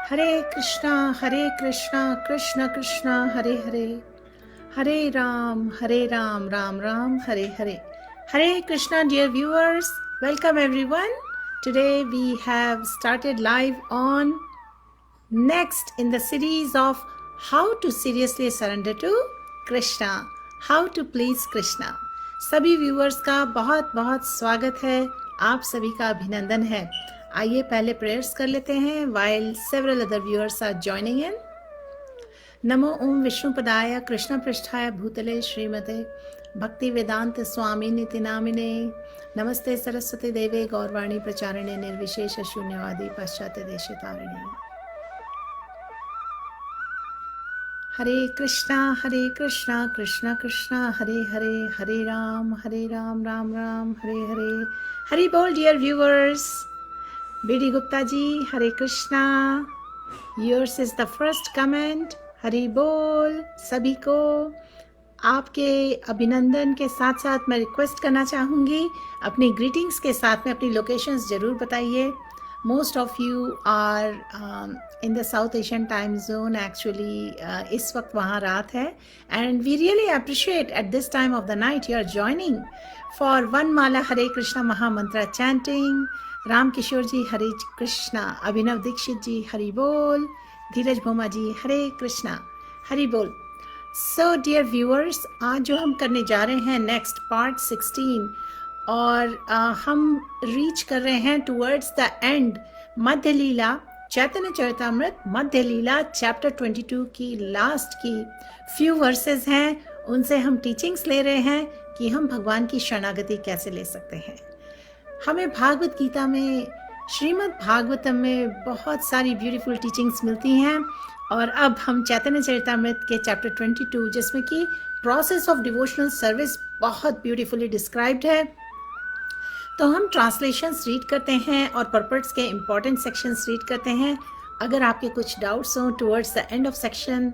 Hare Krishna Krishna Krishna Hare Hare, Hare Ram Ram Ram Hare Hare. Hare Krishna, dear viewers, welcome everyone. Today we have started live on next in the series of how to seriously surrender to Krishna, how to please Krishna. सभी viewers का बहुत बहुत स्वागत है, आप सभी का अभिनंदन है. आइए पहले प्रेयर्स कर लेते हैं while several other viewers are joining in. नमो ओम विष्णुपदाय कृष्ण पृष्ठाय भूतले श्रीमते भक्ति वेदांत स्वामी निति नामिने नमस्ते सरस्वती देवे गौरवाणी प्रचारिणे निर्विशेष शून्यवादी पाश्चात्य देशे तारिणे. हरे कृष्णा कृष्ण कृष्ण हरे हरे, हरे राम राम राम हरे हरे. हरि बोल dear viewers. BD Gupta ji, Hare Krishna. Yours is the first comment. Hari बोल. सभी को आपके अभिनंदन के साथ साथ मैं रिक्वेस्ट करना चाहूँगी, अपनी ग्रीटिंग्स के साथ में अपनी लोकेशंस ज़रूर बताइए. Most of you are in the South Asian time zone. Actually इस वक्त वहाँ रात है and we really appreciate at this time of the night you are joining for one mala Hare Krishna mahamantra chanting. Ram Kishor ji Hare Krishna. Abhinav Dikshit ji Hari बोल. धीरज भोमा जी हरे कृष्णा, हरि बोल. सो डियर व्यूअर्स, आज जो हम करने जा रहे हैं नेक्स्ट पार्ट 16 और हम रीच कर रहे हैं towards the end. Madhya Leela Chaitanya Charitamrita Madhya Lila chapter 22 की लास्ट की फ्यू वर्सेस हैं, उनसे हम टीचिंग्स ले रहे हैं कि हम भगवान की शरणागति कैसे ले सकते हैं. हमें भागवत गीता में, श्रीमद् भागवतम में बहुत सारी ब्यूटीफुल टीचिंग्स मिलती हैं और अब हम चैतन्य चरितामृत के चैप्टर 22 जिसमें कि प्रोसेस ऑफ डिवोशनल सर्विस बहुत ब्यूटीफुली डिस्क्राइब्ड है, तो हम ट्रांसलेशंस रीड करते हैं और पर्पट्स के इम्पॉर्टेंट सेक्शंस रीड करते हैं. अगर आपके कुछ डाउट्स हों towards the end of section,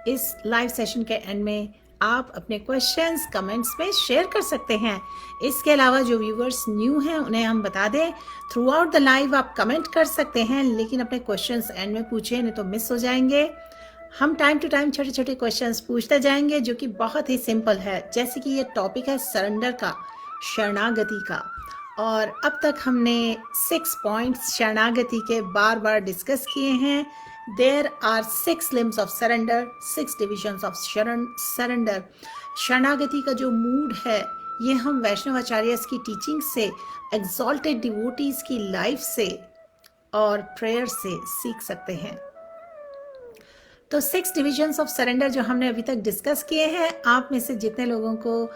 इस लाइव सेशन के एंड में आप अपने क्वेश्चंस कमेंट्स में शेयर कर सकते हैं. इसके अलावा जो व्यूवर्स न्यू हैं उन्हें हम बता दें, थ्रू आउट द लाइव आप कमेंट कर सकते हैं, लेकिन अपने क्वेश्चंस एंड में पूछें, नहीं तो मिस हो जाएंगे. हम टाइम टू टाइम छोटे छोटे क्वेश्चंस पूछते जाएंगे जो कि बहुत ही सिंपल है. जैसे कि ये टॉपिक है सरेंडर का, शरणागति का, और अब तक हमने 6 पॉइंट्स शरणागति के बार बार डिस्कस किए हैं. There are 6 limbs of surrender, 6 divisions of surrender. शरणागति का जो मूड है ये हम वैष्णवाचार्यस की टीचिंग से, एग्जॉल्टेड डिवोटीज की लाइफ से और प्रेयर से सीख सकते हैं. तो 6 डिविजन्स ऑफ सरेंडर जो हमने अभी तक डिस्कस किए हैं, आप में से जितने लोगों को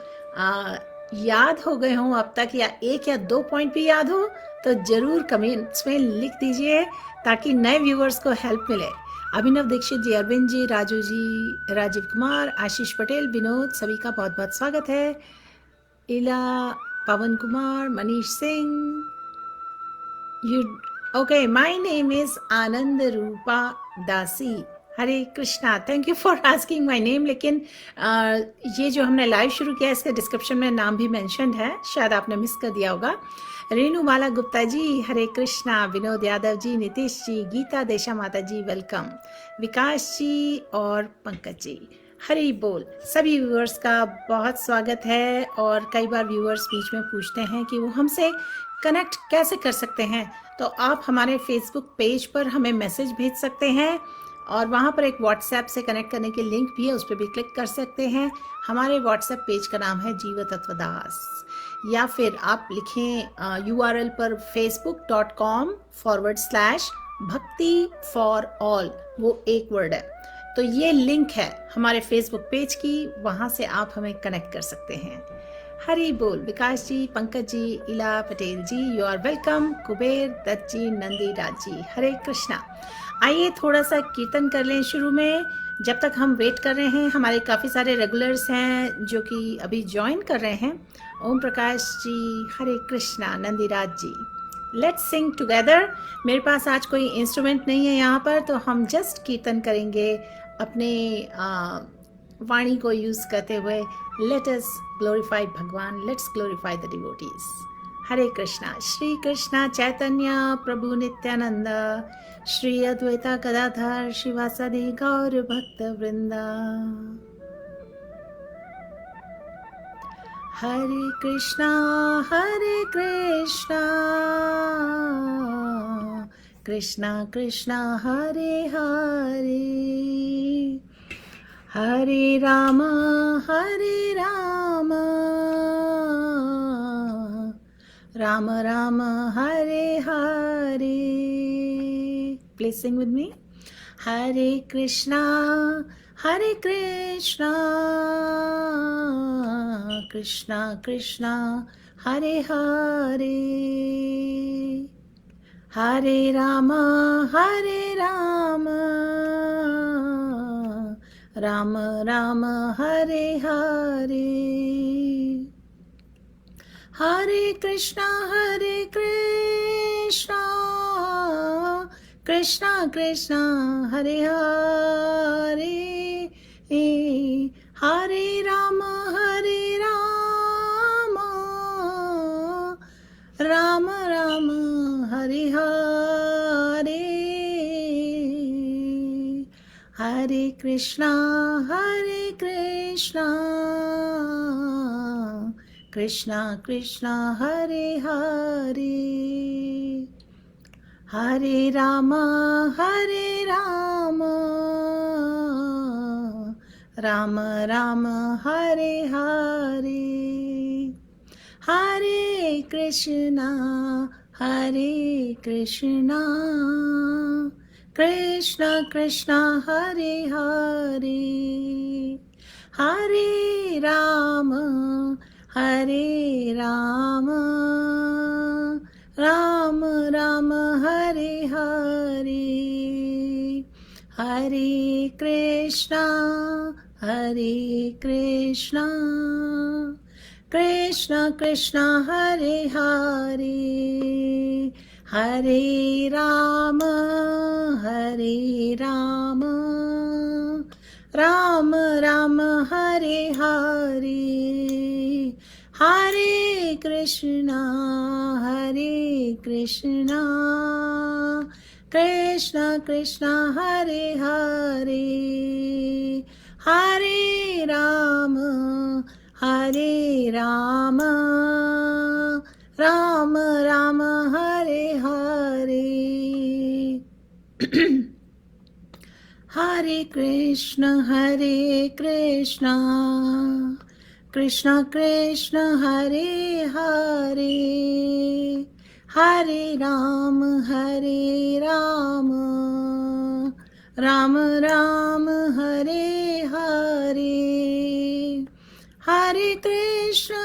याद हो गए हों अब तक, या 1 या 2 पॉइंट भी याद हो, तो जरूर कमेंट्स में लिख दीजिए ताकि नए व्यूवर्स को हेल्प मिले. अभिनव दीक्षित जी, अरविंद जी, राजू जी, राजीव कुमार, आशीष पटेल, विनोद, सभी का बहुत बहुत स्वागत है. Ila, Pawan Kumar, Manish Singh. You okay. My name is Anand Rupa Dasi. Hare Krishna. Thank you for asking my name. लेकिन ये जो हमने लाइव शुरू किया इसके डिस्क्रिप्शन में नाम भी मेंशन्ड है, शायद आपने मिस कर दिया होगा. रेणुमाला गुप्ता जी हरे कृष्णा. विनोद यादव जी, नीतीश जी, गीता देशा माता जी वेलकम. विकास जी और पंकज जी हरि बोल. सभी व्यूअर्स का बहुत स्वागत है. और कई बार व्यूअर्स बीच में पूछते हैं कि वो हमसे कनेक्ट कैसे कर सकते हैं, तो आप हमारे फेसबुक पेज पर हमें मैसेज भेज सकते हैं और वहाँ पर एक व्हाट्सएप से कनेक्ट करने के लिंक भी है, उस पर भी क्लिक कर सकते हैं. हमारे व्हाट्सएप पेज का नाम है जीव तत्वदास, या फिर आप लिखें URL पर facebook.com/भक्ति फॉर ऑल, वो एक वर्ड है. तो ये लिंक है हमारे फेसबुक पेज की, वहाँ से आप हमें कनेक्ट कर सकते हैं. हरि बोल. विकास जी, Pankaj ji, Ila Patel ji, you are welcome. Kuber Dutt ji, Nandi Raj ji, Hare Krishna. आइए थोड़ा सा कीर्तन कर लें शुरू में, जब तक हम वेट कर रहे हैं. हमारे काफ़ी सारे रेगुलर्स हैं जो कि अभी ज्वाइन कर रहे हैं. ओम प्रकाश जी, हरे कृष्णा. नंदीराज जी, लेट्स सिंग टुगेदर. मेरे पास आज कोई इंस्ट्रूमेंट नहीं है यहाँ पर, तो हम जस्ट कीर्तन करेंगे अपने वाणी को यूज़ करते हुए. लेट अस ग्लोरीफाई भगवान, लेट्स ग्लोरीफाई द डिवोटीज. हरे कृष्णा. श्री कृष्णा चैतन्य प्रभु नित्यानंद, श्री अद्वैता गदाधर शिवासादि गौर भक्त वृंदा। हरे कृष्णा कृष्णा कृष्णा हरे हरे, हरे राम राम राम हरे हरे। Please sing with me. Hare Krishna Krishna Krishna Hare Hare, Hare Rama Rama Rama Hare Hare, Hare Krishna Krishna Krishna Hare Hare, Hare Rama Rama Rama Hare Hare, Hare Krishna Krishna Krishna Hare Hare, Hare Rama Rama Rama Hare Hare, Hare Krishna Krishna Krishna Hare Hare, Hare Rama Ram Ram Hare Hare, Hare Krishna Krishna Krishna Hare Hare, Hare Rama Ram Ram Hare Hare, Hare Krishna Krishna Krishna Hare Hare, Hare Rama Ram Ram Hare Hare, Hare Krishna Krishna Krishna Hare Hare, Hare Ram Ram Ram Hare Hare, Hare Krishna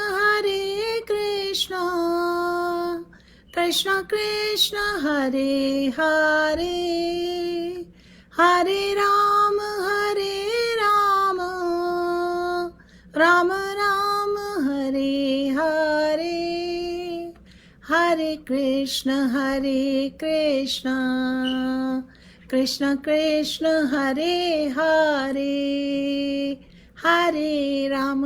Krishna Krishna Hare Hare, Hare Ram Ram Ram Hare Hare, Hare Krishna Krishna Krishna Hare Hare, Hare Ram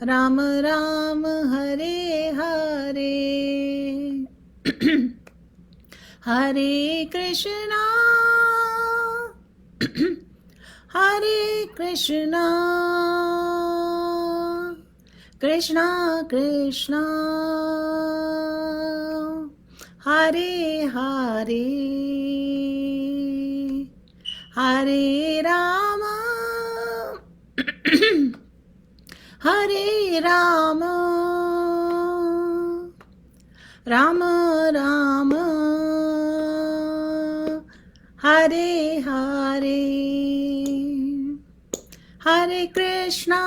Ram Ram Hare Hare, Hare Krishna Krishna Krishna Hare Hare, Hare Rama Rama Rama Hare Hare, Hare Krishna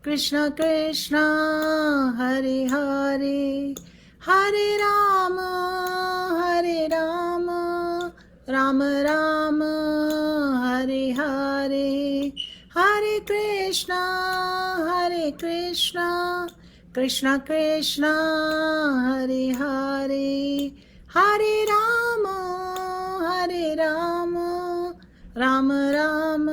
Krishna Krishna Hare Hare, Hare Rama Rama Rama Hare Hare, Hare Krishna Krishna Krishna Hare Hare, Hare Rama Ram Ram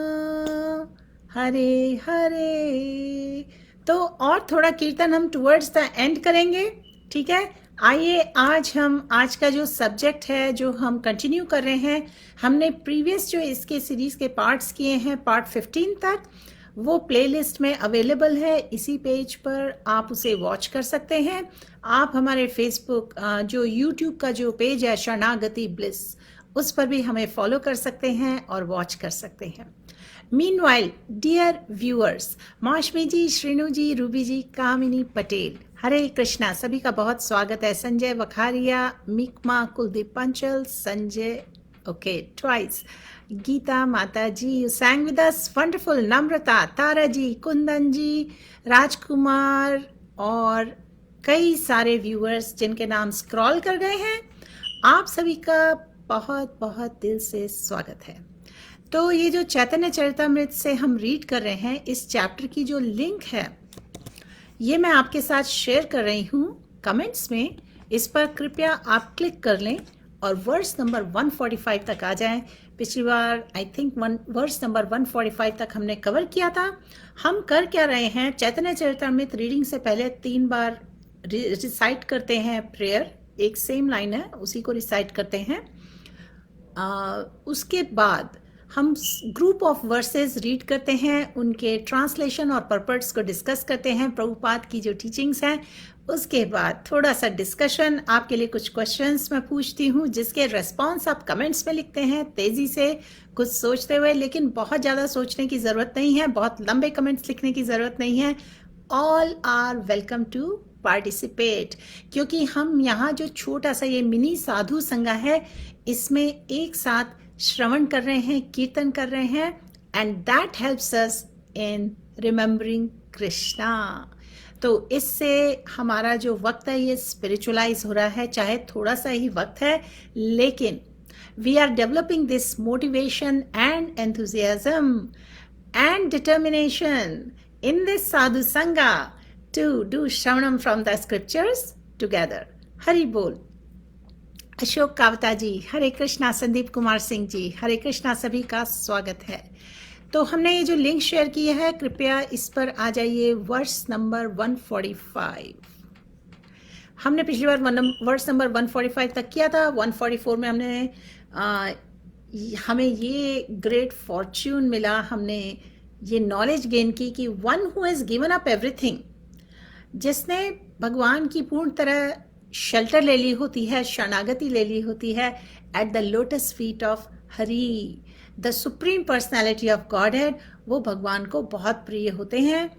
Hare Hare। तो और थोड़ा कीर्तन हम towards the end करेंगे, ठीक है, आइए आज का जो सब्जेक्ट है जो हम कंटिन्यू कर रहे हैं, हमने प्रीवियस जो इसके सीरीज के पार्ट्स किए हैं पार्ट 15 तक, वो प्लेलिस्ट में अवेलेबल है। इसी पेज पर आप उसे वॉच कर सकते हैं। आप हमारे फेसबुक जो यूट्यूब का जो पेज है शरणागति ब्लिस, उस पर भी हमें फॉलो कर सकते हैं और वॉच कर सकते हैं। Meanwhile dear viewers, Mausami ji, Srinu ji, Ruby ji, Kamini Patel, Hare Krishna, सभी का बहुत स्वागत है। संजय वखारिया, मिकमा, Kuldeep Panchal, Sanjay okay twice, Geeta Mata ji you sang with us, wonderful, Namrata, Tara ji, Kundan ji, Rajkumar और कई सारे व्यूअर्स जिनके नाम स्क्रॉल कर गए हैं, आप सभी का बहुत बहुत दिल से स्वागत है। तो ये जो चैतन्य चरितामृत से हम रीड कर रहे हैं, इस चैप्टर की जो लिंक है ये मैं आपके साथ शेयर कर रही हूँ कमेंट्स में। इस पर कृपया आप क्लिक कर लें और वर्स नंबर 145 तक आ जाएं। पिछली बार आई थिंक वर्स नंबर 145 तक हमने कवर किया था। हम कर क्या रहे हैं, चैतन्य चरितामृत रीडिंग से पहले 3 बार रिसाइट करते हैं प्रेयर, एक सेम लाइन है उसी को रिसाइट करते हैं। उसके बाद हम ग्रुप ऑफ वर्सेस रीड करते हैं, उनके ट्रांसलेशन और पर्पस को डिस्कस करते हैं, प्रभुपाद की जो टीचिंग्स हैं। उसके बाद थोड़ा सा डिस्कशन, आपके लिए कुछ क्वेश्चंस मैं पूछती हूँ जिसके रेस्पॉन्स आप कमेंट्स में लिखते हैं तेज़ी से, कुछ सोचते हुए, लेकिन बहुत ज़्यादा सोचने की ज़रूरत नहीं है, बहुत लंबे कमेंट्स लिखने की ज़रूरत नहीं है। All are welcome to participate, क्योंकि हम यहाँ जो छोटा सा ये मिनी साधु संगा है, इसमें एक साथ श्रवण कर रहे हैं, कीर्तन कर रहे हैं, and that helps us in remembering Krishna. तो इससे हमारा जो वक्त है ये स्पिरिचुअलाइज हो रहा है, चाहे थोड़ा सा ही वक्त है, लेकिन we are developing this motivation and enthusiasm and determination in this sadhu sangha to do shravanam from the scriptures together. Hari बोल। अशोक कावता जी, हरे कृष्णा। संदीप कुमार सिंह जी, हरे कृष्णा, सभी का स्वागत है। तो हमने ये जो लिंक शेयर की है, कृपया इस पर आ जाइए। वर्स नंबर 145 हमने पिछली बार वर्स नंबर 145 तक किया था। 144 में हमें ये ग्रेट फॉर्च्यून मिला, हमने ये नॉलेज गेन की कि one who has given up everything, जिसने भगवान की पूर्ण तरह शेल्टर ले ली होती है, शरणागति ले ली होती है at the lotus feet of Hari, the supreme personality of God head, वो भगवान को बहुत प्रिय होते हैं।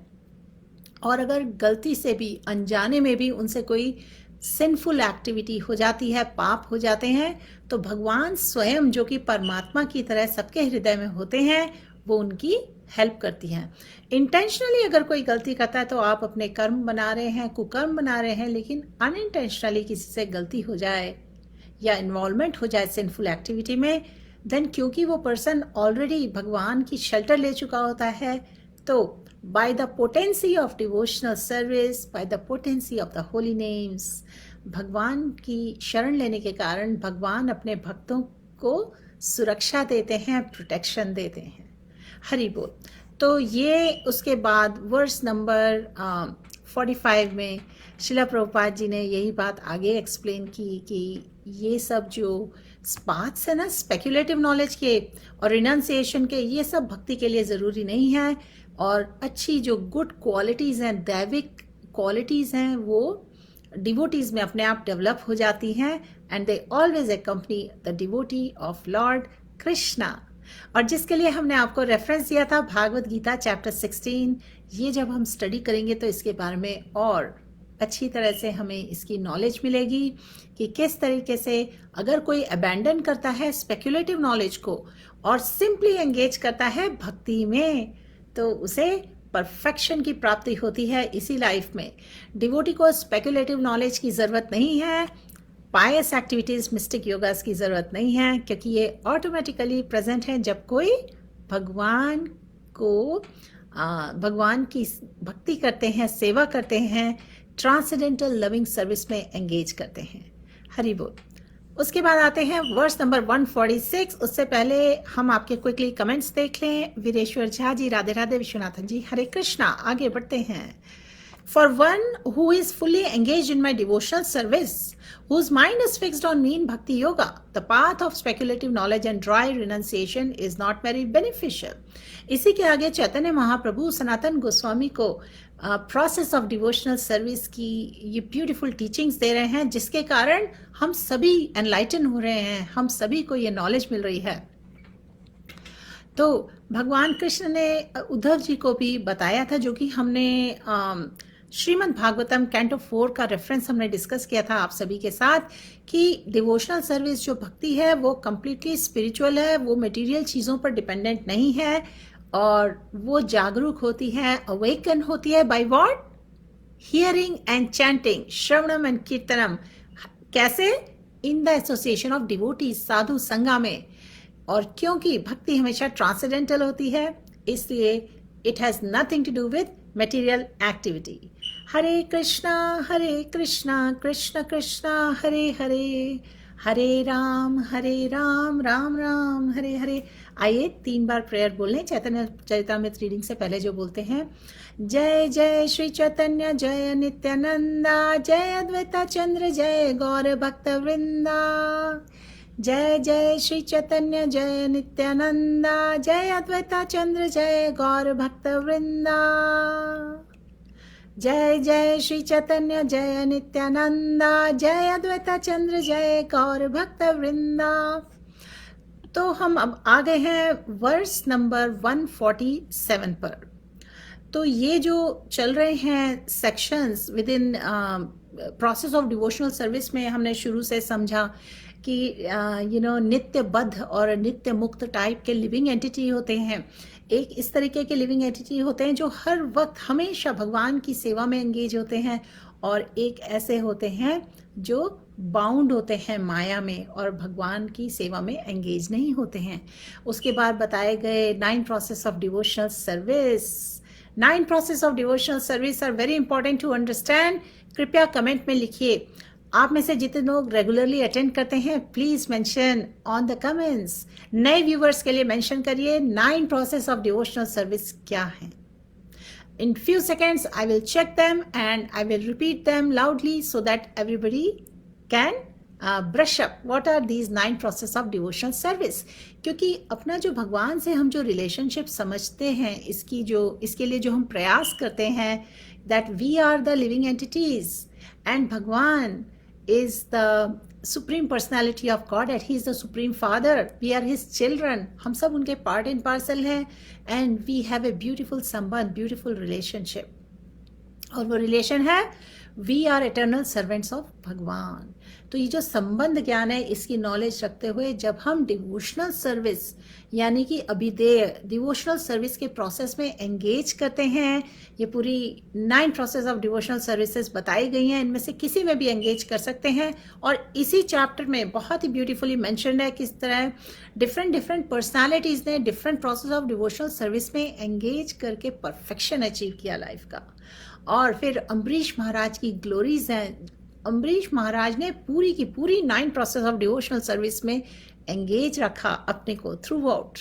और अगर गलती से भी, अनजाने में भी उनसे कोई सिंफुल एक्टिविटी हो जाती है, पाप हो जाते हैं, तो भगवान स्वयं जो कि परमात्मा की तरह सबके हृदय में होते हैं, वो उनकी हेल्प करती हैं। इंटेंशनली अगर कोई गलती करता है तो आप अपने कर्म बना रहे हैं, कुकर्म बना रहे हैं, लेकिन अनइंटेंशनली किसी से गलती हो जाए या इन्वॉल्वमेंट हो जाए सिंफुल एक्टिविटी में, देन क्योंकि वो पर्सन ऑलरेडी भगवान की शेल्टर ले चुका होता है, तो by the potency of devotional service, by the potency of the Holi names, भगवान की शरण लेने के कारण भगवान अपने भक्तों को सुरक्षा देते हैं, प्रोटेक्शन देते हैं। हरि बोल। तो ये उसके बाद वर्स नंबर 45 में शिला प्रभुपाद जी ने यही बात आगे एक्सप्लेन की कि ये सब जो बात्स है ना, स्पेक्युलेटिव नॉलेज के और रिनाउंसिएशन के, ये सब भक्ति के लिए ज़रूरी नहीं है। और अच्छी जो गुड क्वालिटीज़ हैं, दैविक क्वालिटीज़ हैं, वो डिवोटीज़ में अपने आप डेवलप हो जाती हैं, and they always accompany the devotee of Lord Krishna. और जिसके लिए हमने आपको रेफरेंस दिया था भागवत गीता चैप्टर 16, ये जब हम स्टडी करेंगे तो इसके बारे में और अच्छी तरह से हमें इसकी नॉलेज मिलेगी कि किस तरीके से अगर कोई अबैंडन करता है स्पेक्युलेटिव नॉलेज को और सिंपली एंगेज करता है भक्ति में, तो उसे परफेक्शन की प्राप्ति होती है इसी लाइफ में। डिवोटी को स्पेक्युलेटिव नॉलेज की ज़रूरत नहीं है, पायस एक्टिविटीज़, मिस्टिक योगास की ज़रूरत नहीं है, क्योंकि ये ऑटोमेटिकली प्रेजेंट हैं जब कोई भगवान की भक्ति करते हैं, सेवा करते हैं, ट्रांसेंडेंटल लविंग सर्विस में एंगेज करते हैं। हरि बोल। उसके बाद आते हैं वर्स नंबर 146। उससे पहले हम आपके क्विकली कमेंट्स देख लें। वीरेश्वर झा जी, राधे राधे। विश्वनाथन जी, हरे कृष्णा। आगे बढ़ते हैं। For one who is fully engaged in my devotional service, whose mind is fixed on me in bhakti yoga, the path of speculative knowledge and dry renunciation is not very beneficial. इसी के आगे चैतन्य महाप्रभु सनातन गोस्वामी को process of devotional service की ये beautiful teachings दे रहे हैं, जिसके कारण हम सभी एनलाइटन हो रहे हैं, हम सभी को ये नॉलेज मिल रही है. तो भगवान कृष्ण ने उद्धव जी को भी बताया था, जो कि हमने श्रीमद् भागवतम कैंटो 4 का रेफरेंस हमने डिस्कस किया था आप सभी के साथ, कि डिवोशनल सर्विस जो भक्ति है वो कम्प्लीटली स्पिरिचुअल है, वो मटेरियल चीज़ों पर डिपेंडेंट नहीं है, और वो जागरूक होती है, अवेकन होती है by what? Hearing and chanting, shravanam and kirtanam. कैसे? In the association of devotees, साधु संगा में. और क्योंकि भक्ति हमेशा ट्रांसेंडेंटल होती है, इसलिए it has nothing to do with material activity. Hare Krishna Krishna Krishna Hare Hare, Hare Ram Ram Ram Hare Hare. आइए 3 बार प्रेयर बोल लें चैतन्य चरितामृत रीडिंग से पहले जो बोलते हैं. जय जय श्री चैतन्य जय नित्यानंदा, जय अद्वैता चंद्र जय गौर भक्त वृंदा. जय जय श्री चैतन्य जय नित्यानंदा, जय अद्वैता चंद्र जय गौर भक्त वृंदा. जय जय श्री चैतन्य जय नित्यानंदा, जय अद्वैता चंद्र जय गौर भक्त वृंदा. तो हम अब आ गए हैं वर्स नंबर 147 पर. तो ये जो चल रहे हैं sections with in process of devotional service में, हमने शुरू से समझा कि नित्य बद्ध और नित्य मुक्त टाइप के लिविंग एंटिटी होते हैं. एक इस तरीके के लिविंग एंटिटी होते हैं जो हर वक्त हमेशा भगवान की सेवा में एंगेज होते हैं, और एक ऐसे होते हैं जो बाउंड होते हैं माया में और भगवान की सेवा में एंगेज नहीं होते हैं. उसके बाद बताए गए 9 process of devotional service. 9 process of devotional service are very important to understand. कृपया कमेंट में लिखिए. आप में से जितने लोग रेगुलरली अटेंड करते हैं, please mention on the comments. नए व्यूवर्स के लिए मेंशन करिए 9 प्रोसेस ऑफ डिवोशनल सर्विस क्या है. In few seconds, I will check them and I will repeat them loudly so that everybody can brush up. What are these 9 process of devotional service? क्योंकि अपना जो भगवान से हम जो रिलेशनशिप समझते हैं, इसके लिए जो हम प्रयास करते हैं, that we are the living entities and भगवान is the supreme personality of God and he is the supreme father. We are his children. हम सब उनके part and parcel हैं, and we have a beautiful संबंध, beautiful relationship. और वो relation है we are eternal servants of भगवान. तो ये जो संबंध ज्ञान है, इसकी नॉलेज रखते हुए जब हम डिवोशनल सर्विस यानी कि अभिधेय डिवोशनल सर्विस के प्रोसेस में एंगेज करते हैं, ये पूरी 9 प्रोसेस ऑफ डिवोशनल सर्विसेज बताई गई हैं, इनमें से किसी में भी एंगेज कर सकते हैं. और इसी चैप्टर में बहुत ही ब्यूटीफुली मेंशन्ड है किस तरह डिफरेंट पर्सनालिटीज ने different process of devotional service में एंगेज करके परफेक्शन अचीव किया लाइफ का. और फिर अम्बरीश महाराज की ग्लोरीज हैं. अम्बरीश महाराज ने पूरी की पूरी 9 प्रोसेस ऑफ डिवोशनल सर्विस में एंगेज रखा अपने को throughout,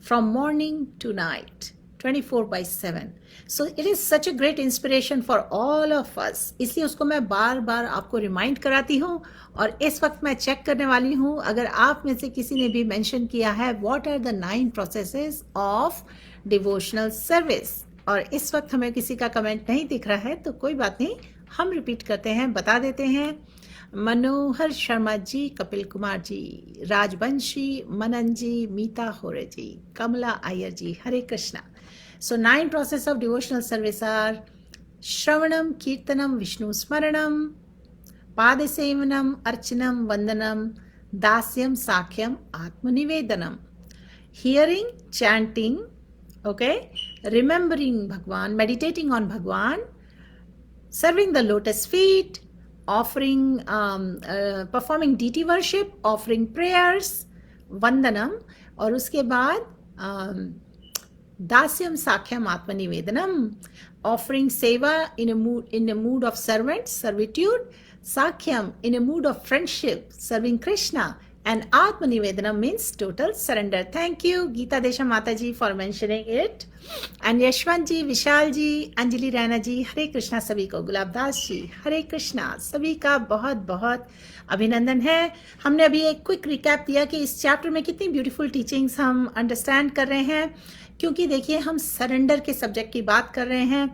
from morning to night, 24/7. So it is such a great inspiration for all of us. इसलिए उसको मैं बार बार आपको रिमाइंड कराती हूँ. और इस वक्त मैं चेक करने वाली हूँ अगर आप में से किसी ने भी मेंशन किया है what are the 9 processes of devotional service. और इस वक्त हमें किसी का कमेंट नहीं दिख रहा है, तो कोई बात नहीं, हम रिपीट करते हैं, बता देते हैं. मनोहर शर्मा जी, कपिल कुमार जी, राजवंशी, मनन ji, Meeta Hore ji, Kamala Iyer ji. Hare Krishna. So 9 process of devotional service are shravanam kirtanam Vishnu smaranam, padasevanam archanam vandanam, dasyam sakhyam atmanivedanam. Hearing, chanting, okay, remembering Bhagwan, meditating on Bhagwan, serving the lotus feet, offering performing deity worship, offering prayers, vandanam, और उसके बाद दास्यम sakhyam आत्मनिवेदनम, offering seva in a mood of servitude, sakhyam in a mood of friendship, serving Krishna, And Atmanivedanam means total surrender. Thank you, Geeta Desha Mataji, for mentioning it. And Yashwant ji, Vishal ji, Anjali Raina ji, Hare Krishna सभी को. गुलाब दास जी, हरे कृष्णा सभी का बहुत बहुत अभिनंदन है. हमने अभी एक क्विक रिकैप दिया कि इस चैप्टर में कितनी ब्यूटीफुल टीचिंग्स हम अंडरस्टैंड कर रहे हैं, क्योंकि देखिए हम सरेंडर के सब्जेक्ट की बात कर रहे हैं.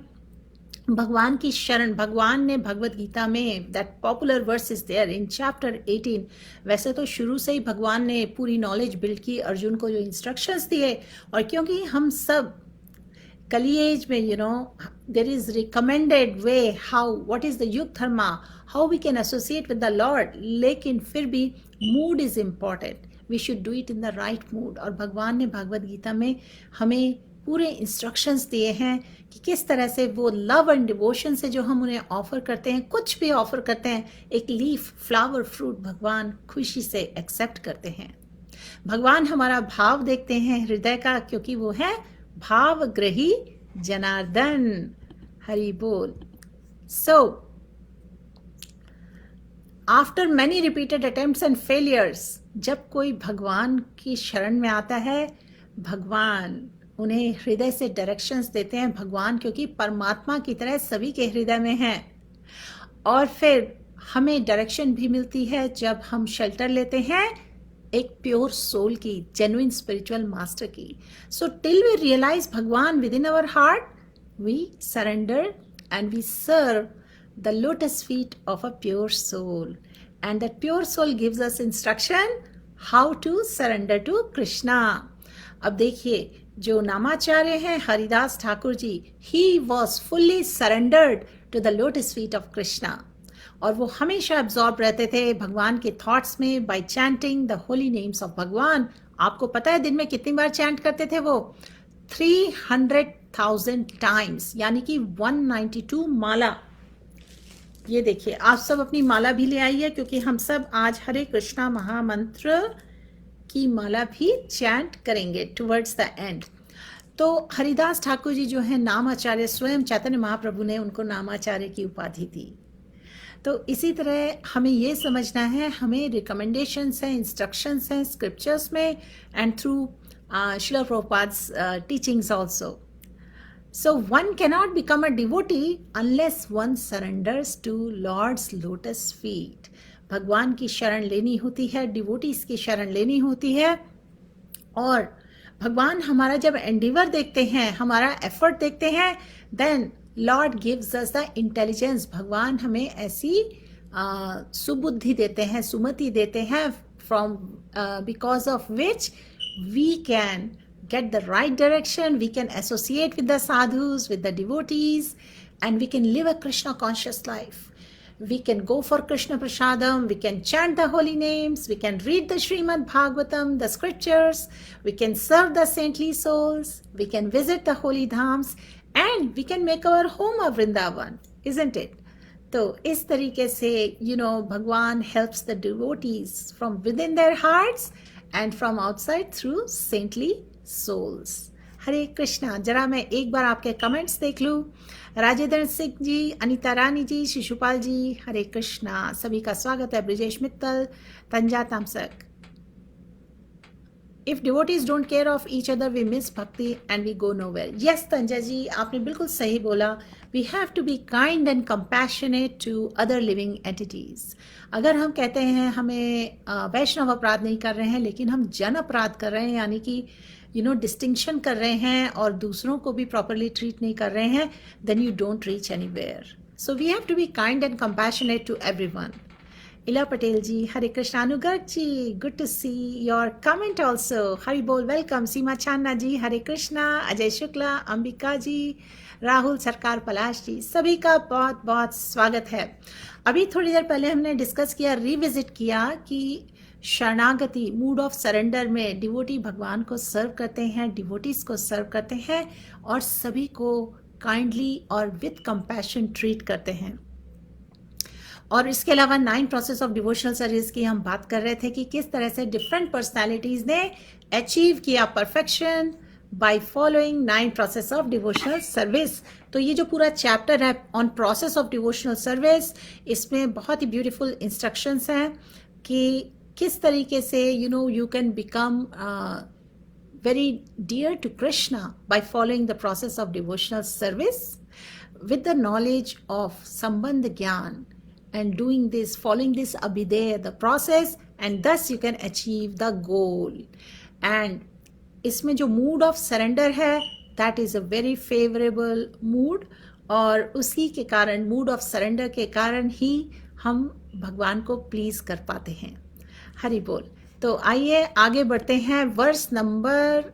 भगवान की शरण, भगवान ने भगवत गीता में that popular verse is there in chapter 18. वैसे तो शुरू से ही भगवान ने पूरी नॉलेज बिल्ड की, अर्जुन को जो इंस्ट्रक्शंस दिए, और क्योंकि हम सब कली एज में there is recommended way how, what is the yuga dharma, how we can associate with the Lord, लेकिन फिर भी mood is important. We should do it in the right mood. और भगवान ने भगवत गीता में हमें पूरे इंस्ट्रक्शंस दिए हैं कि किस तरह से वो लव एंड डिवोशन से जो हम उन्हें ऑफर करते हैं, कुछ भी ऑफर करते हैं, एक लीफ, फ्लावर, फ्रूट भगवान खुशी से एक्सेप्ट करते हैं. भगवान हमारा भाव देखते हैं हृदय का, क्योंकि वो है भावग्रही जनार्दन. हरि बोल. So after many repeated attempts and failures, जब कोई भगवान की शरण में आता है, भगवान उन्हें हृदय से डायरेक्शंस देते हैं. भगवान क्योंकि परमात्मा की तरह सभी के हृदय में हैं, और फिर हमें डायरेक्शन भी मिलती है जब हम शेल्टर लेते हैं एक प्योर सोल की, जेन्युइन स्पिरिचुअल मास्टर की. So till we realise Bhagwan within our heart, we surrender and we serve the lotus feet of a pure soul, and that pure soul gives us instruction how to surrender to Krishna. अब देखिए, जो नामाचार्य हैं Haridas Thakur ji, he was fully surrendered to the lotus feet of Krishna, और वो हमेशा absorb रहते थे भगवान के थॉट्स में bye chanting the Holi names of भगवान. आपको पता है दिन में कितनी बार चैंट करते थे वो? 300,000 टाइम्स, यानी कि 192 माला. ये देखिए, आप सब अपनी माला भी ले आइए, क्योंकि हम सब आज हरे कृष्णा महामंत्र की माला भी चैंट करेंगे टुवर्ड्स द एंड. तो हरिदास ठाकुर जी जो है नामाचार्य, स्वयं चैतन्य महाप्रभु ने उनको नामाचार्य की उपाधि दी. तो इसी तरह हमें ये समझना है, हमें रिकमेंडेशंस हैं, इंस्ट्रक्शंस हैं स्क्रिप्चर्स में, and through Srila Prabhupada's teachings also. So one cannot become a devotee unless one surrenders to Lord's lotus feet. भगवान की शरण लेनी होती है, डिवोटीज की शरण लेनी होती है. और भगवान हमारा जब एंडिवर देखते हैं, हमारा एफर्ट देखते हैं, then Lord gives us the intelligence. भगवान हमें ऐसी सुबुद्धि देते हैं, सुमति देते हैं, from because of which we can get the right direction, we can associate with the sadhus, with the devotees, and we can live a Krishna conscious life. We can go for Krishna Prasadam, we can chant the holy names, we can read the Srimad Bhagavatam, the scriptures, we can serve the saintly souls, we can visit the holy dhams, and we can make our home a Vrindavan, isn't it? तो इस तरीके से भगवान helps the devotees from within their hearts and from outside through saintly souls. हरे कृष्णा. जरा मैं एक बार आपके comments देख लूं. राजेंद्र सिंह जी, अनीता रानी जी, शिशुपाल जी, हरे कृष्णा सभी का स्वागत है. Brijesh Mittal, तंजा तामसक. If devotees don't care of each other, we miss bhakti and we go nowhere. Yes, तंजा जी, आपने बिल्कुल सही बोला. We have to be kind and compassionate to other living entities. अगर हम कहते हैं हमें वैष्णव अपराध नहीं कर रहे हैं, लेकिन हम जन अपराध कर रहे हैं, यानी कि डिस्टिंक्शन कर रहे हैं और दूसरों को भी प्रॉपरली ट्रीट नहीं कर रहे हैं, then you don't reach anywhere. So we have to be kind and compassionate to everyone. Ila Patel ji, Hare Krishna. Anugarg ji, good to see your comment also. Hari बोल, वेलकम. सीमा चांदना जी, हरे कृष्णा. अजय शुक्ला, अंबिका जी, राहुल सरकार, पलाश जी, सभी का बहुत बहुत स्वागत है. अभी थोड़ी देर पहले हमने डिस्कस किया, रिविजिट किया कि शरणागति, मूड ऑफ सरेंडर में डिवोटी भगवान को सर्व करते हैं, डिवोटीज को सर्व करते हैं, और सभी को काइंडली और विथ कंपैशन ट्रीट करते हैं. और इसके अलावा 9 प्रोसेस ऑफ डिवोशनल सर्विस की हम बात कर रहे थे कि किस तरह से डिफरेंट पर्सनालिटीज ने अचीव किया perfection by following 9 process of devotional service. तो ये जो पूरा चैप्टर है on process of devotional service, इसमें बहुत ही ब्यूटीफुल इंस्ट्रक्शंस हैं कि किस तरीके से you can become very dear to Krishna by following the process of devotional service with the knowledge of Sambandh Gyan and doing this, following this Abhideya, the process, and thus you can achieve the goal. And इसमें जो mood of surrender है, that is a very favorable mood, और उसी के कारण, mood of surrender के कारण ही हम भगवान को प्लीज कर पाते हैं. हरि बोल. तो आइए आगे बढ़ते हैं. Verse number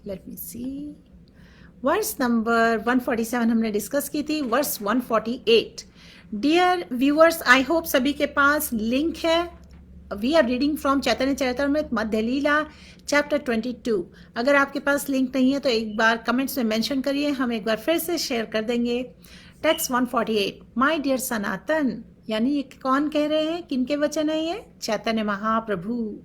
let me see, verse number 147 हमने डिस्कस की थी. Verse 148. Dear viewers, I hope सभी के पास लिंक है. We are reading from Chaitanya Charitamrita Madhya Lila chapter 22. अगर आपके पास लिंक नहीं है तो एक बार कमेंट्स में मेंशन करिए, हम एक बार फिर से शेयर कर देंगे. टेक्स्ट 148. माय डियर सनातन, यानी ये कौन कह रहे हैं, किनके वचन है ये? चैतन्य महाप्रभु.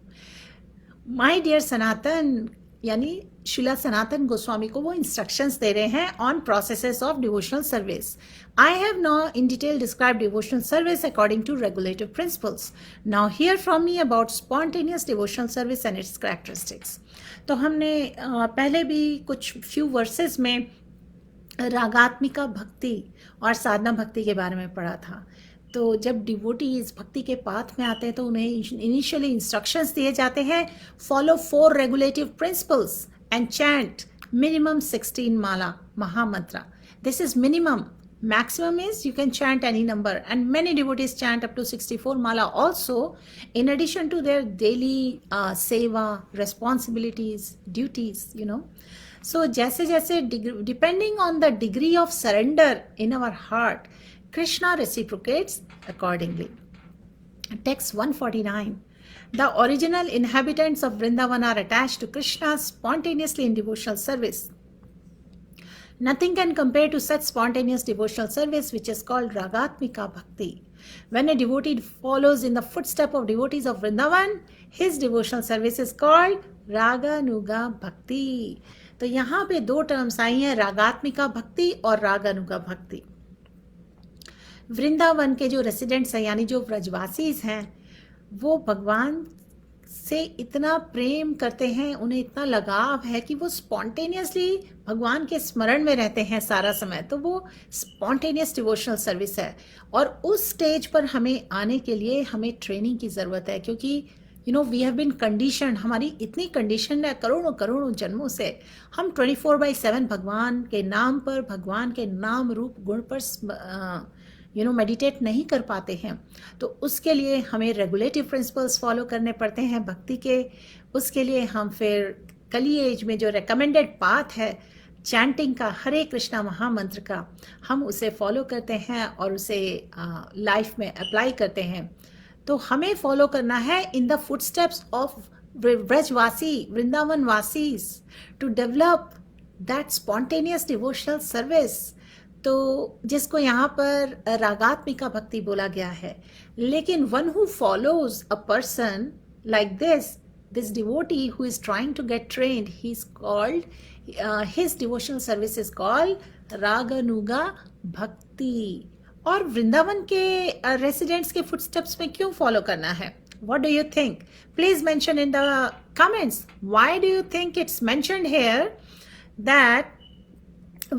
माय डियर सनातन, यानी शिला सनातन गोस्वामी को वो इंस्ट्रक्शंस दे रहे हैं on processes of devotional service. I have now in detail describe devotional service according to regulative principles. Now hear from me about spontaneous devotional service and its characteristics. तो हमने पहले भी कुछ फ्यू वर्सेस में रागात्मिका भक्ति और साधना भक्ति के बारे में पढ़ा था. तो जब डिवोटीज भक्ति के पाथ में आते हैं तो उन्हें इनिशियली इंस्ट्रक्शंस दिए जाते हैं, follow 4 regulative principles and chant minimum 16 माला महामंत्र. This is minimum. Maximum is you can chant any number, and many devotees chant up to 64 mala also, in addition to their daily seva, responsibilities, duties, So जैसे जैसे depending on the degree of surrender in our heart, Krishna reciprocates accordingly. Text 149. The original inhabitants of Vrindavan are attached to Krishna spontaneously in devotional service. Nothing can compare to such spontaneous devotional service, which is called Ragatmika Bhakti. When a devotee follows in the footsteps of devotees of Vrindavan, his devotional service is called Raganuga Bhakti. तो यहाँ पे 2 terms आई हैं, रागात्मिका भक्ति और रागानुगा भक्ति. वृंदावन के जो residents हैं, यानी जो व्रजवासीज हैं, वो भगवान से इतना प्रेम करते हैं, उन्हें इतना लगाव है कि वो स्पॉन्टेनियसली भगवान के स्मरण में रहते हैं सारा समय. तो वो स्पॉन्टेनियस डिवोशनल सर्विस है. और उस स्टेज पर हमें आने के लिए हमें ट्रेनिंग की ज़रूरत है, क्योंकि वी हैव बीन कंडीशन, हमारी इतनी कंडीशन है करोड़ों करोड़ों जन्मों से. हम 24/7 भगवान के नाम पर, भगवान के नाम रूप गुण पर मेडिटेट नहीं कर पाते हैं. तो उसके लिए हमें रेगुलेटिव प्रिंसिपल्स फॉलो करने पड़ते हैं भक्ति के. उसके लिए हम फिर कली एज में जो रिकमेंडेड पाथ है चैंटिंग का, हरे कृष्णा महामंत्र का, हम उसे फॉलो करते हैं और उसे लाइफ में अप्लाई करते हैं. तो हमें फॉलो करना है in the footsteps of Brajvasi, Vrindavan vasis, to develop that spontaneous devotional service. तो जिसको यहाँ पर रागात्मिका भक्ति बोला गया है. लेकिन one who follows a person like this devotee who is trying to get trained, he's called, his devotional service is called Raganuga Bhakti. और वृंदावन के रेसिडेंट्स के फुटस्टेप्स में क्यों फॉलो करना है? What do you think? Please mention in the comments. Why do you think it's mentioned here that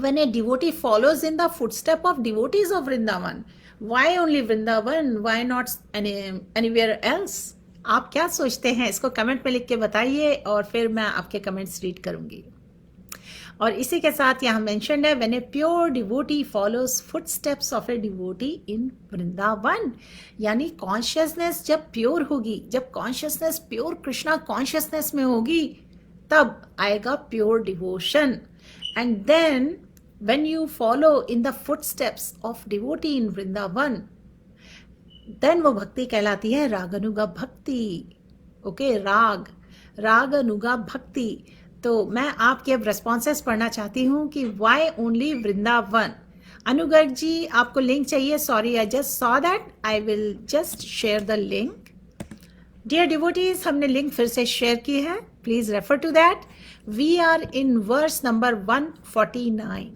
when a devotee follows in the footstep of devotees of Vrindavan, why only Vrindavan? Why not anywhere else? आप क्या सोचते हैं? इसको comment में लिख के बताइए और फिर मैं आपके कमेंट्स रीड करूंगी. और इसी के साथ यहाँ मेंशन है, when a pure devotee follows footsteps of a devotee in Vrindavan, यानी कॉन्शियसनेस जब प्योर होगी, जब कॉन्शियसनेस प्योर कृष्णा कॉन्शियसनेस में होगी, तब आएगा pure devotion. And then when you follow in the footsteps of devotee in Vrindavan, then वो भक्ति कहलाती है रागानुगा भक्ति. ओके, रागानुगा भक्ति. तो मैं आपके अब रेस्पॉन्सेस पढ़ना चाहती हूँ कि वाई ओनली वृंदावन. अनुगर्ग जी, आपको लिंक चाहिए? Sorry, I just saw that. I will just share the link. Dear devotees, हमने लिंक फिर से शेयर की है, please refer to that. We are in verse number 149,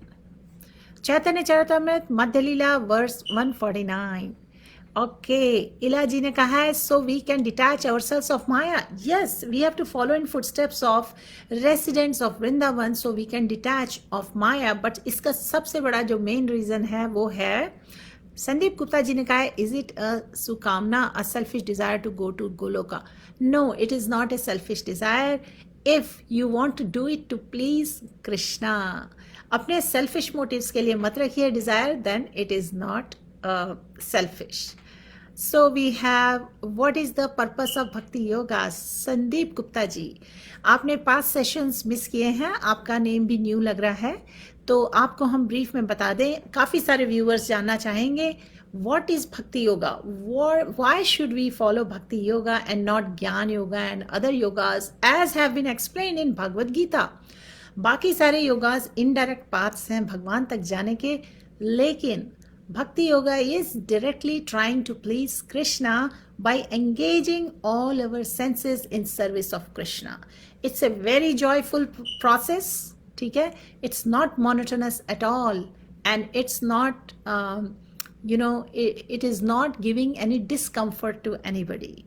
Chaitanya Charitamrita Madhya Lila, verse 149. Okay, Ila ji ने कहा है so we can detach ourselves of maya. Yes, we have to follow in footsteps of residents of Vrindavan so we can detach of maya. But इसका सबसे बड़ा जो main reason है वो है, संदीप गुप्ता जी ने कहा है, is it a sukamana, a selfish desire to go to Goloka? No, it is not a selfish desire. If you want to do it to please Krishna, अपने सेल्फिश मोटिव्स के लिए मत रखिए desire, then it is not selfish. So we have, what is the purpose of Bhakti Yoga? Sandeep Gupta ji, आपने 5 sessions miss किए हैं, आपका name भी न्यू लग रहा है, तो आपको हम ब्रीफ में बता दें. काफ़ी सारे व्यूअर्स जानना चाहेंगे what is Bhakti Yoga? Why should we follow Bhakti Yoga and not Gyan Yoga and other yogas as have been explained in Bhagavad Gita? बाकी सारे योगास इनडायरेक्ट पाथ्स हैं भगवान तक जाने के, लेकिन Bhakti Yoga is directly trying to please Krishna by engaging all our senses in service of Krishna. It's a very joyful process, ठीक है? It's not monotonous at all, and it's not, it is not giving any discomfort to anybody.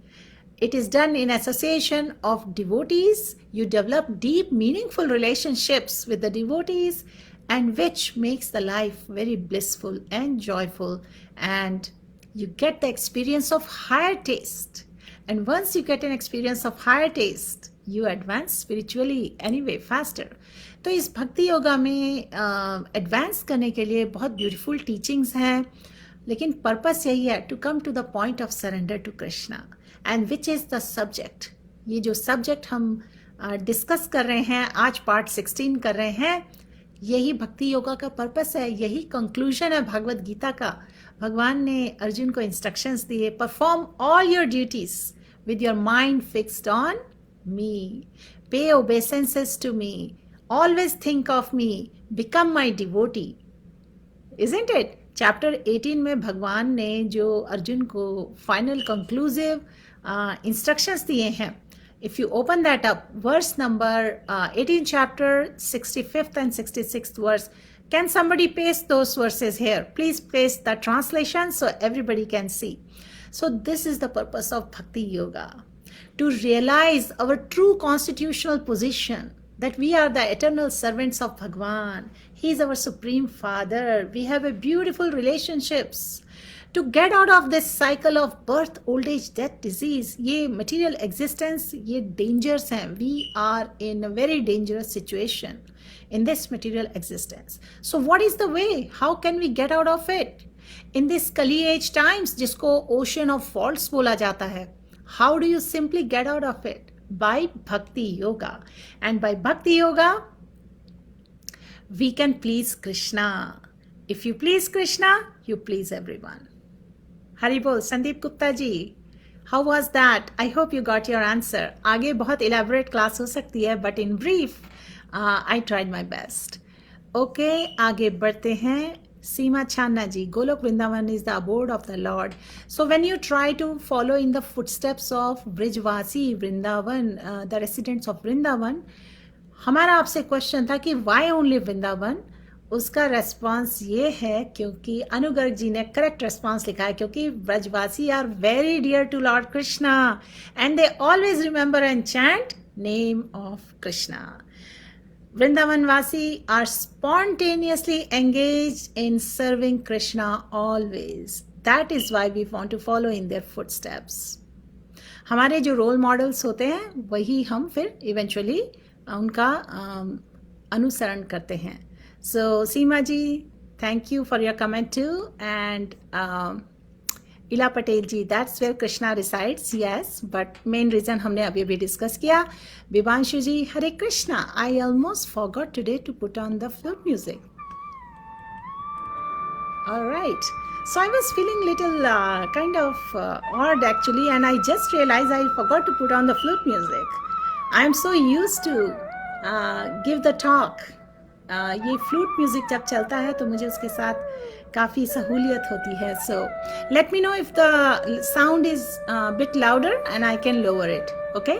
It is done in association of devotees. You develop deep, meaningful relationships with the devotees, and which makes the life very blissful and joyful, and you get the experience of higher taste. And once you get an experience of higher taste, you advance spiritually anyway faster. तो इस भक्ति योगा में advance करने के लिए बहुत beautiful teachings हैं, लेकिन पर्पस यही है to come to the point of surrender to Krishna, and which is the subject. ये जो सब्जेक्ट हम डिस्कस कर रहे हैं आज, पार्ट 16 कर रहे हैं, यही भक्ति योगा का पर्पस है, यही कंक्लूजन है भगवत गीता का. भगवान ने अर्जुन को इंस्ट्रक्शंस दिए, perform all your duties with your mind fixed on me, pay obeisances to me, always think of me, become my devotee. Isn't it? Chapter 18 में भगवान ने जो अर्जुन को फाइनल कंक्लूसिव इंस्ट्रक्शंस दिए हैं, if you open that up, verse number 18 chapter, 65th and 66th verse. Can somebody paste those verses here? Please paste the translation so everybody can see. So this is the purpose of Bhakti Yoga, to realize our true constitutional position, that we are the eternal servants of Bhagwan. He is our supreme father. We have a beautiful relationships. To get out of this cycle of birth, old age, death, disease, ये material existence, ये dangers हैं. We are in a very dangerous situation in this material existence. So what is the way? How can we get out of it? In this Kali age times, जिसको ocean of faults बोला जाता है, how do you simply get out of it? By Bhakti Yoga. And by Bhakti Yoga, we can please Krishna. If you please Krishna, you please everyone. Hari बोल. Sandeep Gupta ji, how was that? I hope you got your answer. आगे बहुत elaborate class हो सकती है, but in brief I tried my best. Okay, आगे बढ़ते हैं. Seema Chhanna ji, Golok Vrindavan is the abode of the Lord. So when you try to follow in the footsteps of Brijvasi Vrindavan, the residents of Vrindavan, हमारा आपसे क्वेश्चन था कि वाई ओनली वृंदावन. उसका रेस्पॉन्स ये है, क्योंकि अनुगर्ग जी ने करेक्ट रेस्पॉन्स लिखा है, क्योंकि Brajvasi are very dear to Lord Krishna and they always remember and chant name of Krishna. Vrindavanvasi are spontaneously engage in serving Krishna always. That is why we want to follow in their footsteps. हमारे जो role models होते हैं वही हम फिर eventually उनका अनुसरण करते हैं. So Seema ji, thank you for your comment too, and Ila Patel ji, that's where Krishna resides, yes, but main reason हमने अभी भी discuss किया. Vivanshu ji, Hare Krishna, I almost forgot today to put on the flute music. All right, so I was feeling little kind of odd actually, and I just realized I forgot to put on the flute music. I am so used to give the talk. ये flute music जब चलता है तो मुझे उसके साथ काफ़ी सहूलियत होती है. So let me know if the sound is bit louder and I can lower it. Okay,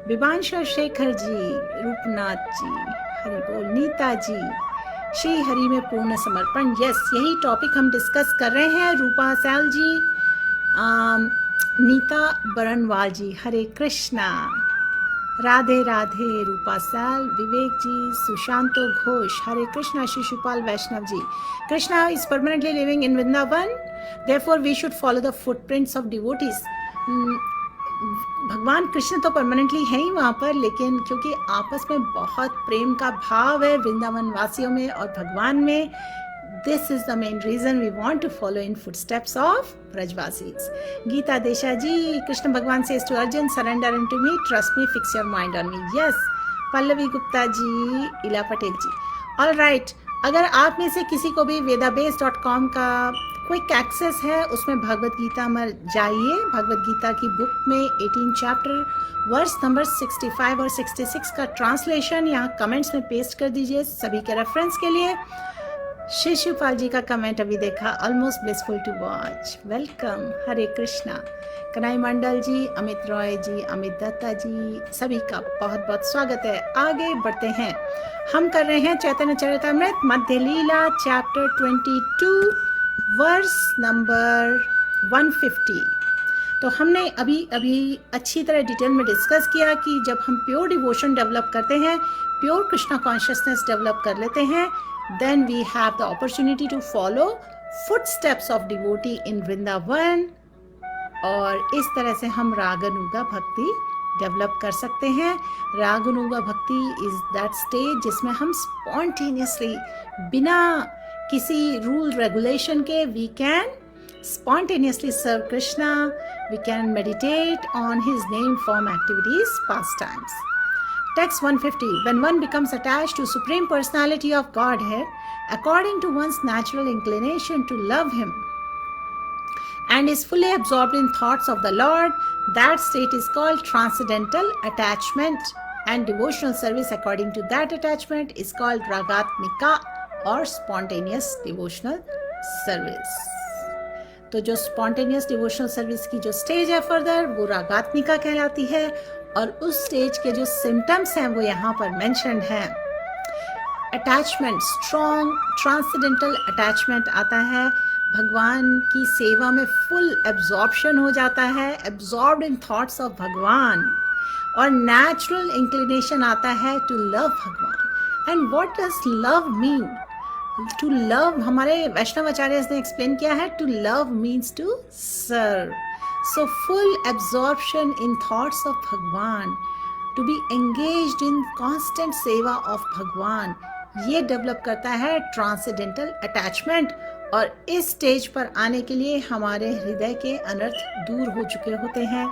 Vibhanshu Shekhar ji, Roopnath ji, Hari बोल. नीता जी, श्री हरि में पूर्ण समर्पण. यस, यही टॉपिक हम डिस्कस कर रहे हैं. रूपा सैल जी, नीता बरनवाल जी, हरे कृष्णा। राधे राधे रूपा साल, विवेक जी, सुशांतो घोष, हरे कृष्णा। शिशुपाल वैष्णव जी, Krishna is permanently living in Vrindavan, therefore we should follow the footprints of devotees. भगवान कृष्ण तो परमानेंटली है ही वहाँ पर, लेकिन क्योंकि आपस में बहुत प्रेम का भाव है वृंदावन वासियों में और भगवान में, this is the main reason we want to follow in footsteps of Brajvasis. Geeta Desha ji, Krishna Bhagwan says to Arjun, surrender unto me, trust me, fix your mind on me. Yes. Pallavi Gupta ji, Ila Patel ji. All right. अगर आप में से किसी को भी vedabase.com का quick access है, उसमें भगवत गीता में जाइए। भगवत गीता की बुक में 18 चैप्टर वर्स नंबर 65 और 66 का ट्रांसलेशन यहाँ कमेंट्स में पेस्ट कर दीजिए सभी के रेफरेंस के लिए। शिशुपाल जी का कमेंट अभी देखा, almost blissful to watch, welcome, Hare Krishna. Kanai Mandal ji, Amit Roy ji, Amit Datta ji, सभी का बहुत बहुत स्वागत है। आगे बढ़ते हैं, हम कर रहे हैं चैतन्य Charitamrita Madhya Lila chapter 22 verse number 150। तो हमने अभी अच्छी तरह डिटेल में डिस्कस किया कि जब हम प्योर डिवोशन डेवलप करते हैं, प्योर कृष्णा कॉन्शियसनेस डेवलप कर लेते हैं, then we have the opportunity to follow footsteps of devotee in Vrindavan, और इस तरह से हम रागानुगा भक्ति डेवलप कर सकते हैं। रागानुगा भक्ति इज दैट स्टेज जिसमें हम स्पॉन्टेनियसली बिना किसी रूल रेगुलेशन के we can spontaneously serve Krishna, we can meditate on his name form activities, pastimes. Text 150. When one becomes attached to Supreme Personality of Godhead, according to one's natural inclination to love him, and is fully absorbed in thoughts of the Lord, that state is called transcendental attachment, and devotional service according to that attachment is called ragatmika or spontaneous devotional service. तो जो spontaneous devotional service की जो stage है further, वो रागात्मिका कहलाती है, और उस स्टेज के जो सिम्टम्स हैं वो यहाँ पर मेंशन्ड हैं। अटैचमेंट, स्ट्रॉन्ग ट्रांसेंडेंटल अटैचमेंट आता है, भगवान की सेवा में फुल एब्जॉर्प्शन हो जाता है, एब्जॉर्ब्ड इन थॉट्स ऑफ भगवान, और नेचुरल इंक्लिनेशन आता है to love Bhagwan. And what does love mean? To love, हमारे वैष्णव आचार्य ने एक्सप्लेन किया है, to love means to serve. So full absorption in thoughts of Bhagwan, to be engaged in constant seva of Bhagwan, ये डेवलप करता है ट्रांसेंडेंटल अटैचमेंट। और इस स्टेज पर आने के लिए हमारे हृदय के अनर्थ दूर हो चुके होते हैं।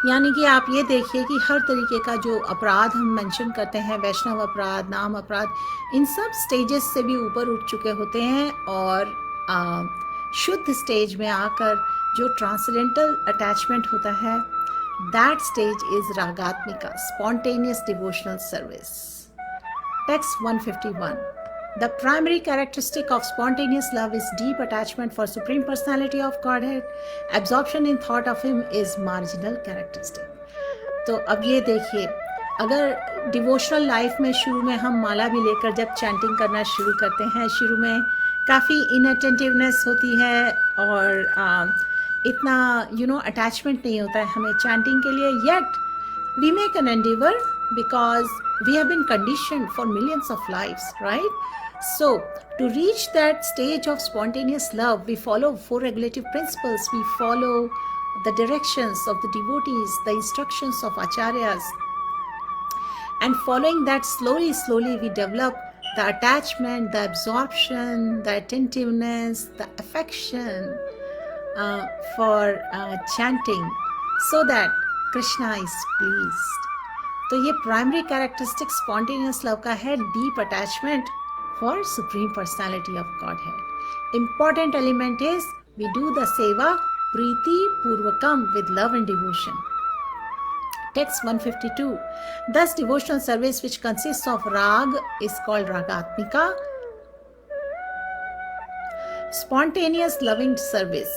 यानी कि आप ये देखिए कि हर तरीके का जो अपराध हम मेंशन करते हैं, वैष्णव अपराध, नाम अपराध, इन सब स्टेजेस से भी ऊपर उठ चुके होते हैं, और शुद्ध स्टेज में आकर जो ट्रांसेंडेंटल अटैचमेंट होता है, that stage is ragatmika, spontaneous devotional service. Text 151. The primary characteristic of spontaneous love is deep attachment for Supreme Personality of Godhead. Absorption in thought of Him is marginal characteristic. तो अब ये देखिए, अगर devotional life में शुरू में हम माला भी लेकर जब चैंटिंग करना शुरू करते हैं, शुरू में काफ़ी इनअटेंटिवनेस होती है और इतना अटैचमेंट नहीं होता है हमें चैंटिंग के लिए, yet we make an endeavor because we have been conditioned for millions of lives, right? So, to reach that stage of spontaneous love, we follow 4 regulative principles. We follow the directions of the devotees, the instructions of acharyas. And following that slowly, we develop the attachment, the absorption, the attentiveness, the affection for chanting, so that Krishna is pleased. तो ये primary characteristic spontaneous love का है, deep attachment for supreme personality of Godhead. Important element is we do the seva priti purvakam with love and devotion. Text 152. Thus devotional service which consists of rag is called ragatmika. Spontaneous loving service.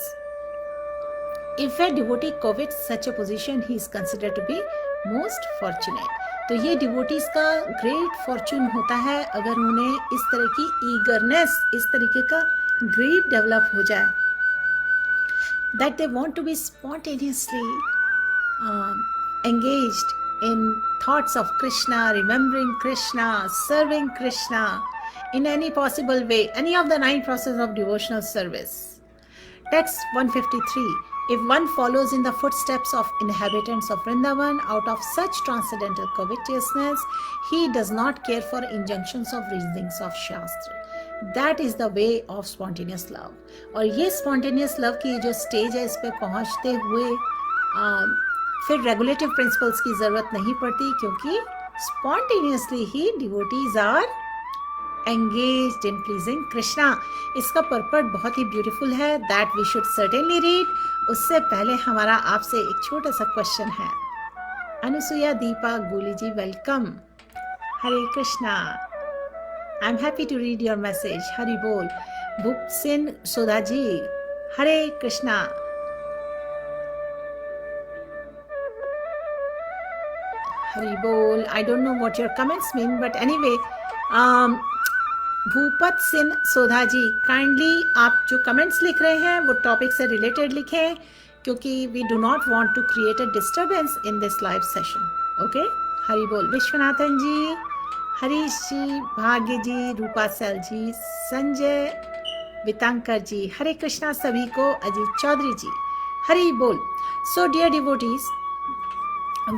If a devotee covets such a position, he is considered to be most fortunate. तो ये devotees का great Fortune होता है अगर उन्हें इस तरह की ईगरनेस, इस तरीके का ग्रेट डेवलप हो जाए। that they want to be spontaneously engaged in thoughts of Krishna, remembering Krishna, serving Krishna in any possible way, any of the 9 processes of devotional service. Text 153. If one follows in the footsteps of inhabitants of Vrindavan out of such transcendental covetousness, he does not care for injunctions of reasonings of Shastra. That is the way of spontaneous love. और ये spontaneous love की जो stage है, इस पे पहुँचते हुए फिर रेगुलेटिव प्रिंसिपल्स की जरूरत नहीं पड़ती, क्योंकि spontaneously he devotees are engaged in pleasing Krishna. इसका पर्पट बहुत ही ब्यूटीफुल है, that we should certainly read. उससे पहले हमारा आपसे एक छोटा सा क्वेश्चन है. Anusuya Deepa Goli ji, welcome. Hare Krishna. I'm happy to read your message. Hari Bol. Bhupsin Sodhaji. Hare Krishna. Hari Bol. I don't know what your comments mean, but anyway, Bhupat Singh Sodha ji, kindly आप जो कमेंट्स लिख रहे हैं वो टॉपिक से रिलेटेड लिखें, क्योंकि we do not want to create a disturbance in this live session. Okay. Hari बोल. विश्वनाथन जी, हरीश जी, भाग्य जी, रूपा सेल जी, संजय वितांकर जी, हरे कृष्णा सभी को. अजीत चौधरी जी, हरि बोल. So dear devotees,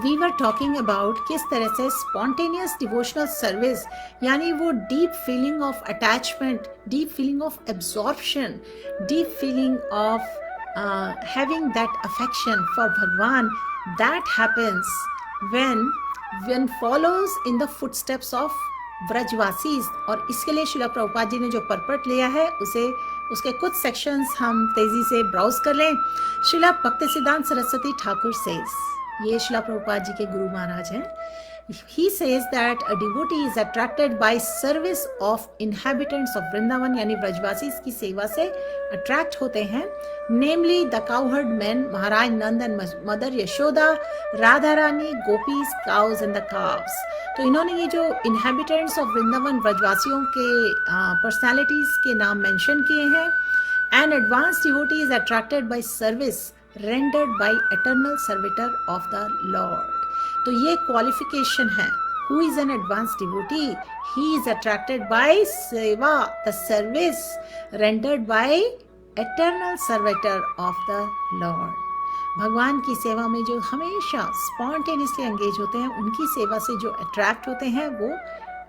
we were talking about किस तरह से स्पॉन्टेनियस डिवोशनल सर्विस, यानी वो deep feeling of attachment, deep feeling of absorption, deep feeling of having that affection for भगवान, that happens when one follows in the footsteps of Brajvasis. और इसके लिए श्रीला प्रभुपाद जी ने जो पर्पट लिया है, उसके कुछ सेक्शंस हम तेजी से ब्राउज कर लें. श्रीला भक्ति सिद्धांत सरस्वती ठाकुर सेज, ये श्रीला प्रभुपाद जी के गुरु महाराज हैं. He says that a devotee is attracted by service of inhabitants of Vrindavan, यानी ब्रजवासी की सेवा से अट्रैक्ट होते हैं. Namely the cowherd men, Maharaj Nand and mother Yashoda, Radha Rani, gopis, cows and the calves. तो इन्होंने ये जो inhabitants of Vrindavan, ब्रजवासियों के personalities के नाम मेंशन किए हैं. An advanced devotee is attracted by service rendered by eternal servitor of the Lord. तो ये क्वालिफिकेशन है. Who is an advanced devotee? He is attracted by seva, the service rendered by eternal servitor of the Lord. भगवान की सेवा में जो हमेशा spontaneously engage होते हैं, उनकी सेवा से जो अट्रैक्ट होते हैं, वो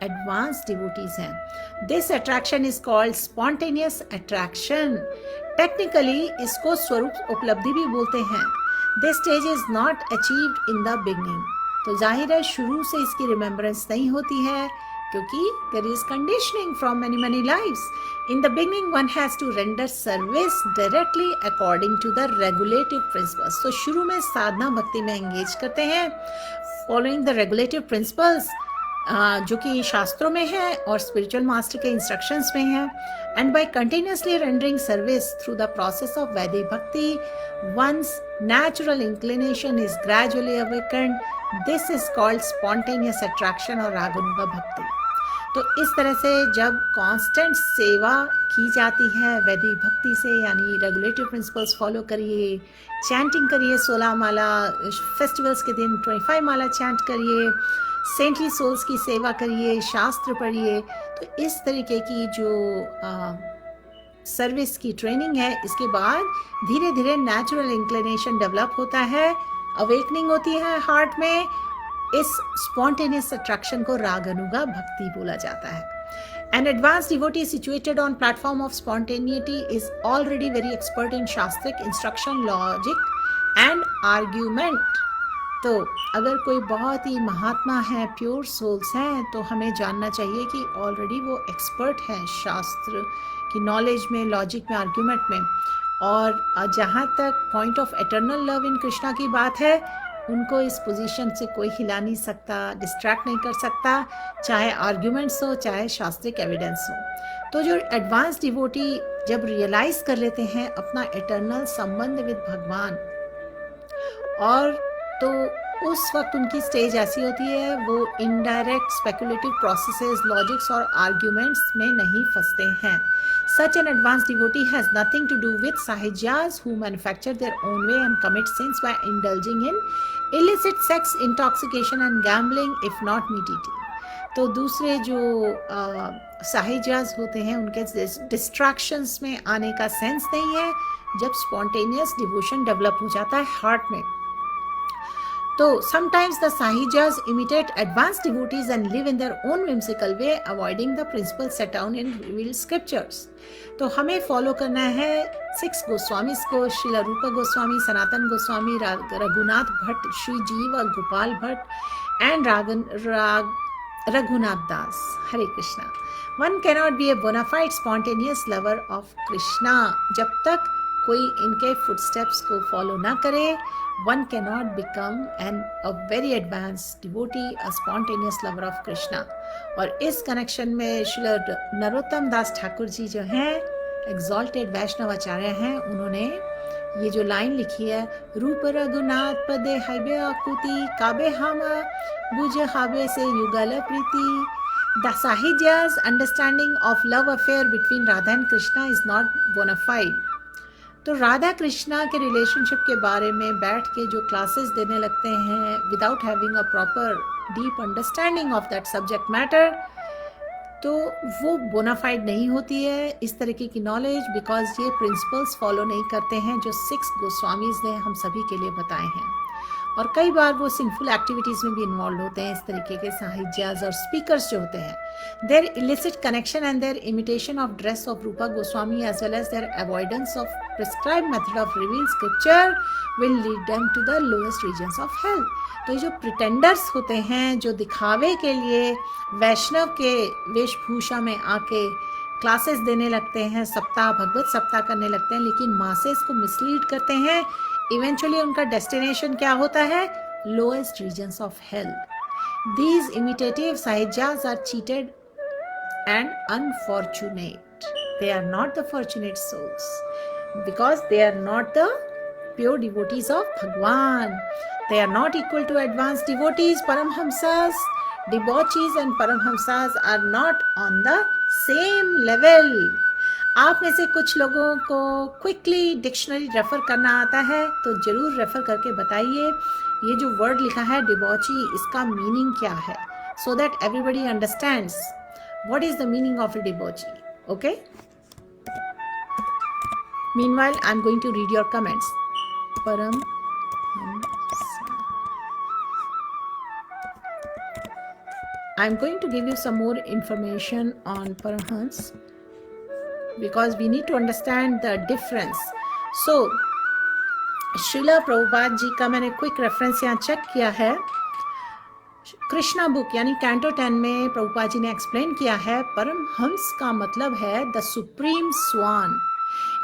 एडवांस्ड डिवोटीज हैं. This attraction is called spontaneous attraction. Technically इसको स्वरूप उपलब्धि भी बोलते हैं. This stage is not achieved in the beginning. तो जाहिर है शुरू से इसकी रिमेम्बरेंस नहीं होती है, क्योंकि there is conditioning from many lives. In the beginning one has to render service directly according to the regulative principles. तो शुरू में साधना भक्ति में एंगेज करते हैं फॉलोइंग द रेगुलेटिव प्रिंसिपल्स, जो कि शास्त्रों में है और स्पिरिचुअल मास्टर के इंस्ट्रक्शंस में है. And by continuously rendering service through the process of Vedic bhakti, once natural inclination is gradually awakened. This is called spontaneous attraction और रागानुगा भक्ति. तो इस तरह से जब कांस्टेंट सेवा की जाती है वैदिक भक्ति से, यानी रेगुलेटिव प्रिंसिपल्स फॉलो करिए, चैंटिंग करिए 16 माला, फेस्टिवल्स के दिन 25 माला चैंट करिए, सेंटली सोल्स की सेवा करिए, शास्त्र पढ़िए. तो इस तरीके की जो सर्विस की ट्रेनिंग है, इसके बाद धीरे धीरे नेचुरल इंक्लिनेशन डेवलप होता है, अवेकनिंग होती है हार्ट में. इस स्पॉन्टेनियस अट्रैक्शन को रागानुगा भक्ति बोला जाता है. An advanced devotee situated on platform of spontaneity is already very expert in shastric instruction, logic and argument. तो अगर कोई बहुत ही महात्मा है, प्योर सोल्स हैं, तो हमें जानना चाहिए कि ऑलरेडी वो एक्सपर्ट हैं शास्त्र की नॉलेज में, लॉजिक में, आर्ग्यूमेंट में. और जहाँ तक point of eternal love in Krishna की बात है, उनको इस पोजीशन से कोई हिला नहीं सकता, डिस्ट्रैक्ट नहीं कर सकता, चाहे आर्ग्यूमेंट्स हो, चाहे शास्त्रिक एविडेंस हो. तो जो एडवांस डिवोटी जब रियलाइज कर लेते हैं अपना एटर्नल संबंध विद भगवान, और तो उस वक्त उनकी स्टेज ऐसी होती है, वो इनडायरेक्ट स्पेकुलेटिव प्रोसेसेस, लॉजिक्स और आर्ग्यूमेंट्स में नहीं फंसते हैं. Such an advanced devotee has nothing to do with sahajyas who manufacture their own way and commit sins by indulging in illicit sex, intoxication and gambling, if not meat eating. तो दूसरे जो साहिजाज होते हैं उनके डिस्ट्रैक्शंस में आने का sense नहीं है जब स्पॉन्टेनियस डिवोशन डेवलप हो जाता है हार्ट में. So sometimes the Sahijas imitate advanced devotees and live in their own whimsical way, avoiding the principles set down in revealed scriptures. तो हमें फॉलो करना है 6 गोस्वामीज को, श्रील रूपा गोस्वामी, सनातन गोस्वामी, रघुनाथ भट्ट, श्री जीव Gopal Bhatt and Raghunath Das. Hare Krishna. One cannot be a bona fide spontaneous lover of Krishna. जब तक कोई इनके फुटस्टेप्स को फॉलो ना करे, one cannot become a very advanced devotee, a spontaneous lover of Krishna. और इस कनेक्शन में श्री नरोत्तम दास ठाकुर जी जो हैं, एक्सॉल्टेड वैष्णव आचार्य हैं, उन्होंने ये जो लाइन लिखी है, रूप रघुनाथ पदे हबे आकुति काबे हम बुझ हाबे से युगल प्रीति. The Sahija's understanding of love affair between Radha and Krishna is not bona fide. तो राधा कृष्णा के रिलेशनशिप के बारे में बैठ के जो क्लासेस देने लगते हैं without having a proper deep understanding of that subject matter, तो वो बोनाफाइड नहीं होती है इस तरीके की नॉलेज, बिकॉज ये प्रिंसिपल्स फॉलो नहीं करते हैं जो 6 गोस्वामीज ने हम सभी के लिए बताए हैं. और कई बार वो सिंफुल एक्टिविटीज में भी इन्वॉल्व होते हैं. इस तरीके के साहिज्याज और स्पीकर्स जो होते हैं, their illicit connection and their imitation of dress of Rupa Goswami as well as their avoidance of prescribed method of revealed scripture will lead them to the lowest regions of hell. तो ये जो प्रिटेंडर्स होते हैं, जो दिखावे के लिए वैष्णव के वेशभूषा में आके क्लासेस देने लगते हैं, सप्ताह भगवत सप्ताह करने लगते हैं, लेकिन मासेस को मिसलीड करते हैं, इवेंचुअली उनका डेस्टिनेशन क्या होता है? Lowest regions of hell. These imitative sahajiyas are cheated and unfortunate. They are not the fortunate souls because they are not the pure devotees of Bhagwan. They are not equal to advanced devotees. Paramhamsas, debauchees and Paramhamsas are not on the same level. आप में से कुछ लोगों को quickly dictionary refer करना आता है तो जरूर रेफर करके बताइए ये जो वर्ड लिखा है डिबॉची, इसका मीनिंग क्या है, so that everybody understands what is the meaning of a debauchee. Okay. Meanwhile I am going to read your comments. Param I'm going to give you some more information on Paramhans because we need to understand the difference. So, Srila Prabhupada ji का मैंने quick reference यहाँ check किया है. Krishna book यानी canto 10 में प्रभुपाद जी ने explain किया है परमहंस का मतलब है the supreme swan.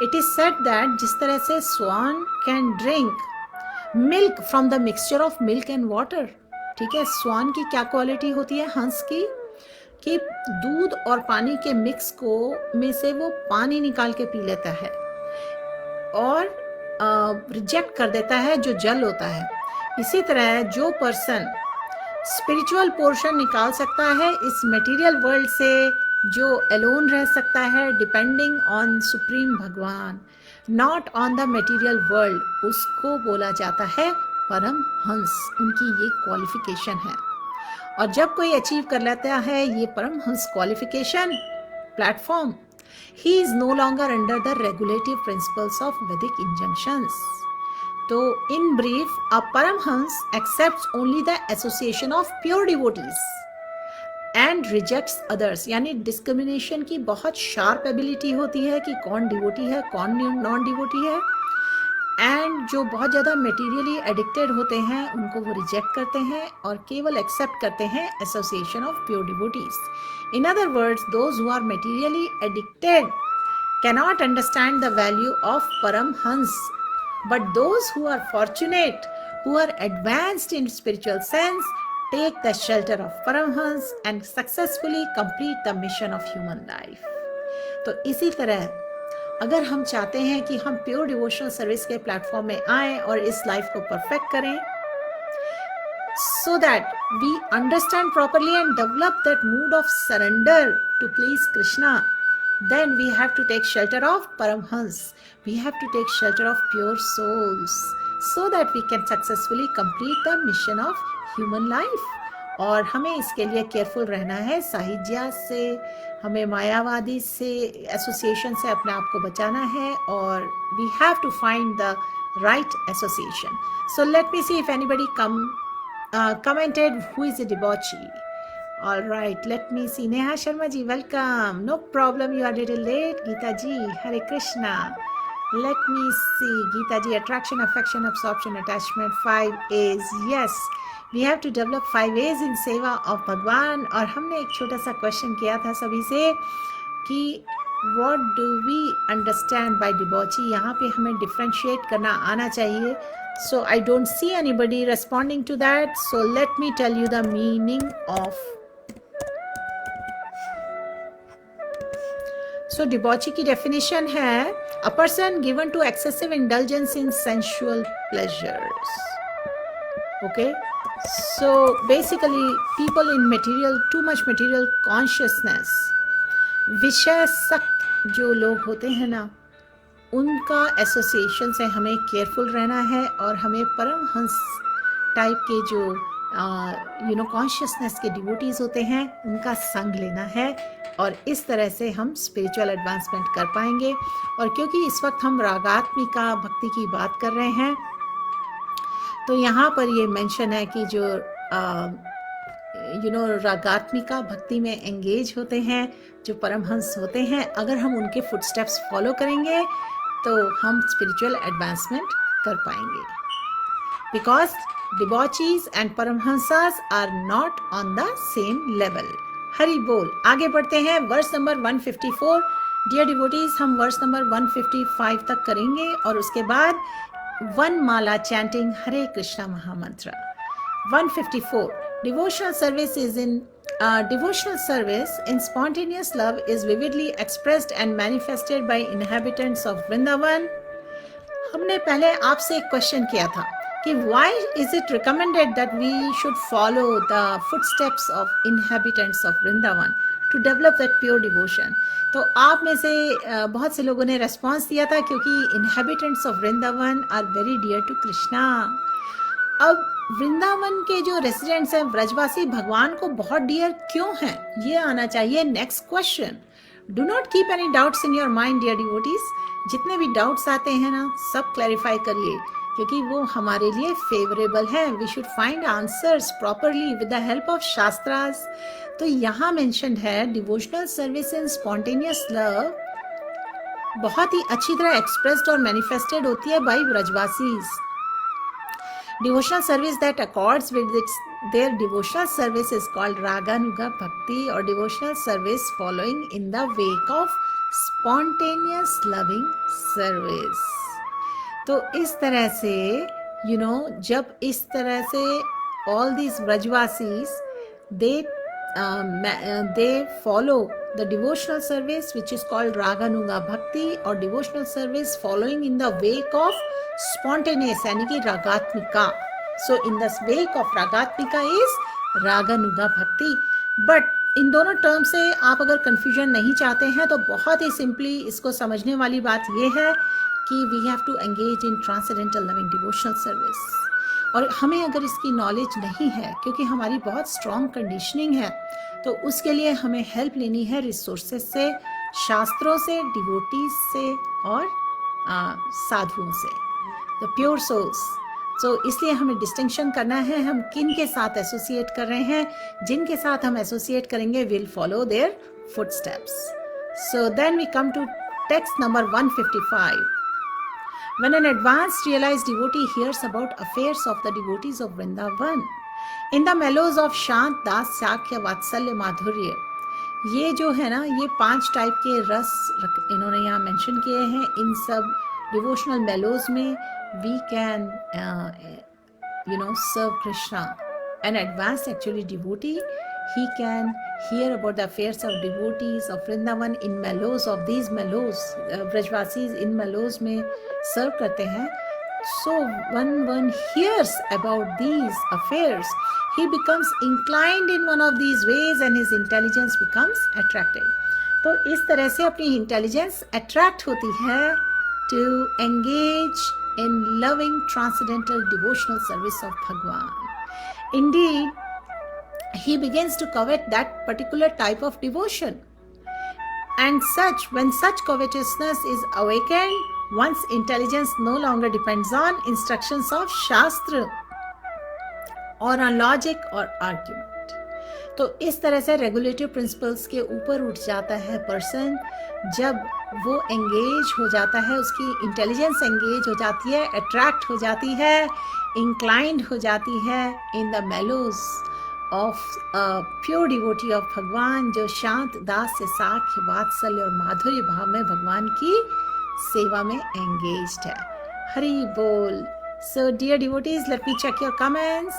It is said that जिस तरह से swan can drink milk from the mixture of milk and water. ठीक है, स्वान की क्या क्वालिटी होती है हंस की, कि दूध और पानी के मिक्स को में से वो पानी निकाल के पी लेता है और रिजेक्ट कर देता है जो जल होता है. इसी तरह जो पर्सन स्पिरिचुअल पोर्शन निकाल सकता है इस मटेरियल वर्ल्ड से, जो अलोन रह सकता है डिपेंडिंग ऑन सुप्रीम भगवान, not on the material world, उसको बोला जाता है परम हंस. उनकी ये क्वालिफिकेशन है. और जब कोई अचीव कर लेता है ये paramahamsa qualification platform, he is no longer under the regulative principles of Vedic injunctions. तो in brief a paramahamsa accepts only the association of pure devotees and rejects others. यानी डिस्क्रिमिनेशन की बहुत शार्प एबिलिटी होती है कि कौन devotee है कौन नॉन डिवोटी है. एंड जो बहुत ज़्यादा मटेरियली एडिक्टेड होते हैं उनको वो रिजेक्ट करते हैं और केवल एक्सेप्ट करते हैं association of pure devotees. In other words, those who are materially addicted cannot understand the value of Paramahansa, but those who are fortunate, who are advanced in spiritual sense, take the shelter of Paramahansa and successfully complete the mission of human life. तो इसी तरह अगर हम चाहते हैं कि हम pure devotional service के प्लेटफॉर्म में आएं और इस लाइफ को परफेक्ट करें, so that we understand properly and develop that mood of surrender to please Krishna. Then we have to take shelter of Paramhans. We have to take shelter of pure souls so that we can successfully complete the mission of human life. और हमें इसके लिए careful रहना है, साहिज्या से, हमें मायावादी से association से अपने आप को बचाना है, और we have to find the right association. So let me see if anybody commented who is a debauchee. All right, let me see. Neha Sharma ji, welcome. No problem, you are a little late. Geeta ji, Hare Krishna. Let me see. Geeta ji, attraction, affection, absorption, attachment, 5 A's. Yes, we have to develop 5 A's in seva of Bhagwan. और हमने एक छोटा सा question किया था सभी से कि what do we understand by debauchee. यहाँ पे हमें differentiate करना आना चाहिए. So I don't see anybody responding to that. So let me tell you the meaning of. So debauchee की definition है a person given to excessive indulgence in sensual pleasures. Okay. So basically people in too much material consciousness. विषय सक्त जो लोग होते हैं ना, उनका एसोसिएशन से हमें केयरफुल रहना है, और हमें परमहंस टाइप के जो कॉन्शियसनेस के डिवोटीज होते हैं उनका संग लेना है, और इस तरह से हम स्पिरिचुअल एडवांसमेंट कर पाएंगे. और क्योंकि इस वक्त हम रागात्मिका भक्ति की बात कर रहे हैं, तो यहाँ पर ये मेंशन है कि जो रागात्मिका भक्ति में एंगेज होते हैं, जो परमहंस होते हैं, अगर हम उनके फुटस्टेप्स फॉलो करेंगे तो हम स्पिरिचुअल एडवांसमेंट कर पाएंगे. Because debauchees and paramahamsas are not on the same level. Hari बोल. आगे बढ़ते हैं. Verse number 154. डियर डिवोटीज, हम वर्स नंबर 155 तक करेंगे, और उसके बाद one mala chanting Hare Krishna mahamantra. 154. Devotional service in spontaneous love is vividly expressed and manifested by inhabitants of Vrindavan. हमने पहले आपसे एक क्वेश्चन किया था कि why is it recommended that we should follow the footsteps of inhabitants of Vrindavan to develop that pure devotion. तो आप में से बहुत से लोगों ने रेस्पॉन्स दिया था क्योंकि inhabitants of Vrindavan are very dear to Krishna. अब वृंदावन के जो रेसिडेंट्स हैं, ब्रजवासी, भगवान को बहुत डियर क्यों हैं, ये आना चाहिए next question. Do not keep any doubts in your mind dear devotees. जितने भी डाउट्स आते हैं ना, सब क्लैरिफाई करिए, क्योंकि वो हमारे लिए फेवरेबल है. We should find answers properly with the help of shastras. तो यहाँ मेंशन्ड है devotional service in spontaneous love बहुत ही अच्छी तरह एक्सप्रेस्ड और मैनिफेस्टेड होती है by Brajvasis. Devotional service that accords with their devotional service is called Raganuga Bhakti, or devotional service following in the wake of spontaneous loving service. तो इस तरह से जब इस तरह से all these Brajvasis they follow the devotional service which is called Raganuga Bhakti, or devotional service following in the wake of spontaneous यानी कि रागात्मिका. So in the wake of रागात्मिका is Raganuga Bhakti. But इन दोनों term से आप अगर confusion नहीं चाहते हैं तो बहुत ही सिंपली इसको समझने वाली बात ये है कि we have to engage in transcendental loving devotional service. और हमें अगर इसकी नॉलेज नहीं है, क्योंकि हमारी बहुत स्ट्रॉन्ग कंडीशनिंग है, तो उसके लिए हमें हेल्प लेनी है रिसोर्सेज से, शास्त्रों से, डिवोटीज से, और साधुओं से, द प्योर सोल्स. तो इसलिए हमें डिस्टिंक्शन करना है हम किन के साथ एसोसिएट कर रहे हैं. जिनके साथ हम एसोसिएट करेंगे will follow their footsteps. So then we come to text number 155. When an advanced realized devotee hears about affairs of the devotees of Vrindavan in the mellows of Shant Das Sakya Vatsalya Madhurya, ये जो है ना, ये 5 type के रस इन्होंने यहाँ mention किए हैं. इन सब डिवोशनल मेलोज में we can serve Krishna. An advanced actually devotee, he can hear about the affairs of devotees of Vrindavan in mellows of these mellows. Brajvasis in mellows में serve करते हैं, So when one hears about these affairs, he becomes inclined in one of these ways and his intelligence becomes attractive. तो इस तरह से अपनी intelligence attract होती है to engage in loving transcendental devotional service of Bhagwan. Indeed, he begins to covet that particular type of devotion. And when such covetousness is awakened, one's intelligence no longer depends on instructions of Shastra or on logic or argument. तो इस तरह से regulative principles के ऊपर उठ जाता है person जब वो एंगेज हो जाता है, उसकी इंटेलिजेंस एंगेज हो जाती है, अट्रैक्ट हो जाती है, इंक्लाइंड हो जाती है in the mellows of pure devotee of Bhagwan, जो शांत दास से साख्य वात्सल्य और माधुर्य भाव में भगवान की सेवा में एंगेज्ड है. हरि बोल. So dear devotees, let me check your comments.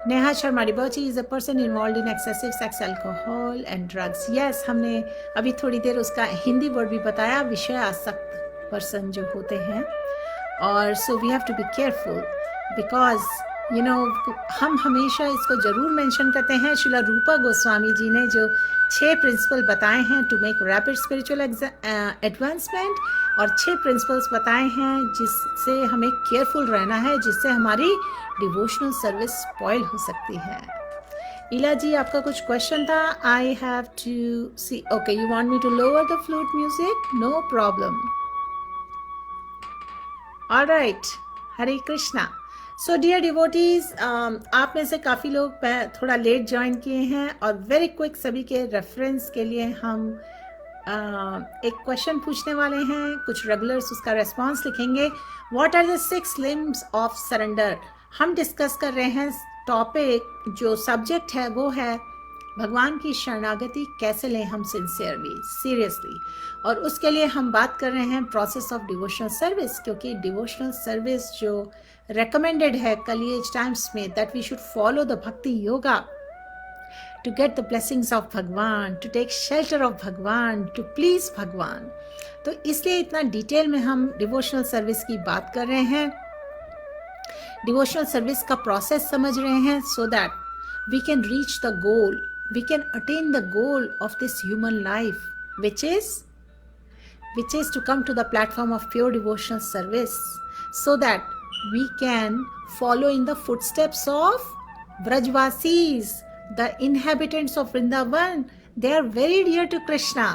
Neha Sharma Debauchee is a person involved in excessive sex, alcohol and drugs. Yes, हमने अभी थोड़ी देर उसका हिंदी वर्ड भी बताया, विषय आसक्त पर्सन जो होते हैं. और so we have to be careful because you know हम हमेशा इसको जरूर मेंशन करते हैं. श्रीला रूपा गोस्वामी जी ने जो 6 प्रिंसिपल बताए हैं to make rapid spiritual advancement, और 6 प्रिंसिपल्स बताए हैं जिससे हमें केयरफुल रहना है, जिससे हमारी डिवोशनल सर्विस स्पॉइल हो सकती है. इला जी, आपका कुछ क्वेश्चन था. I have to see. Okay, you want me to lower the flute music? No problem. Alright. Hare Krishna. So dear devotees, आप में से काफ़ी लोग थोड़ा लेट ज्वाइन किए हैं और वेरी क्विक सभी के रेफरेंस के लिए हम एक क्वेश्चन पूछने वाले हैं. कुछ रेगुलर्स उसका रेस्पॉन्स लिखेंगे. What are the 6 limbs of surrender? हम डिस्कस कर रहे हैं टॉपिक, जो सब्जेक्ट है वो है भगवान की शरणागति कैसे लें हम सिंसियरली, सीरियसली. और उसके लिए हम बात कर रहे हैं प्रोसेस ऑफ डिवोशनल सर्विस, क्योंकि डिवोशनल सर्विस जो recommended है कलिएज टाइम्स में, that we should follow the bhakti yoga to get the blessings of भगवान, to take shelter of भगवान, to please भगवान. तो इसलिए इतना डिटेल में हम डिवोशनल सर्विस की बात कर रहे हैं, डिवोशनल सर्विस का प्रोसेस समझ रहे हैं, so that we can reach the goal, we can attain the goal of this human life, which is to come to the platform of pure devotional service, so that we can follow in the footsteps of Brajvasis, the inhabitants of Vrindavan. They are very dear to Krishna.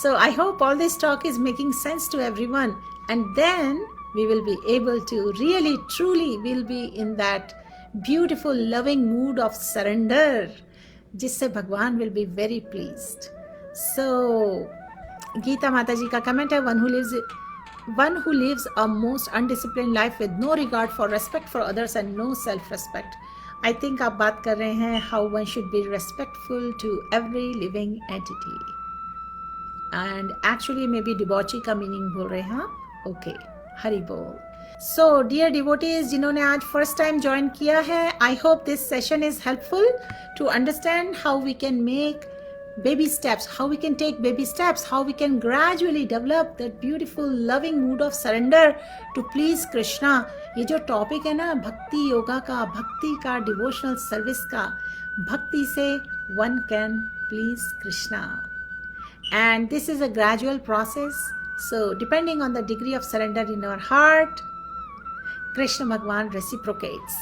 So I hope all this talk is making sense to everyone, and then we will be able to really, truly, will be in that beautiful, loving mood of surrender, जिससे भगवान will be very pleased. So Gita Mata जी का comment है, one who lives a most undisciplined life with no regard for respect for others and no self-respect. I think आप बात कर रहे हैं how one should be respectful to every living entity. And actually maybe debauchee का meaning बोल रहे हैं आप. Okay, हरि बोल. So dear devotees, जिन्होंने आज first time join किया है, I hope this session is helpful to understand how we can make baby steps, how we can take baby steps, how we can gradually develop that beautiful loving mood of surrender to please Krishna. ये जो topic है ना भक्ति योगा का, भक्ति का, devotional service का, भक्ति से one can please Krishna. And this is a gradual process. So depending on the degree of surrender in our heart, Krishna Bhagwan reciprocates.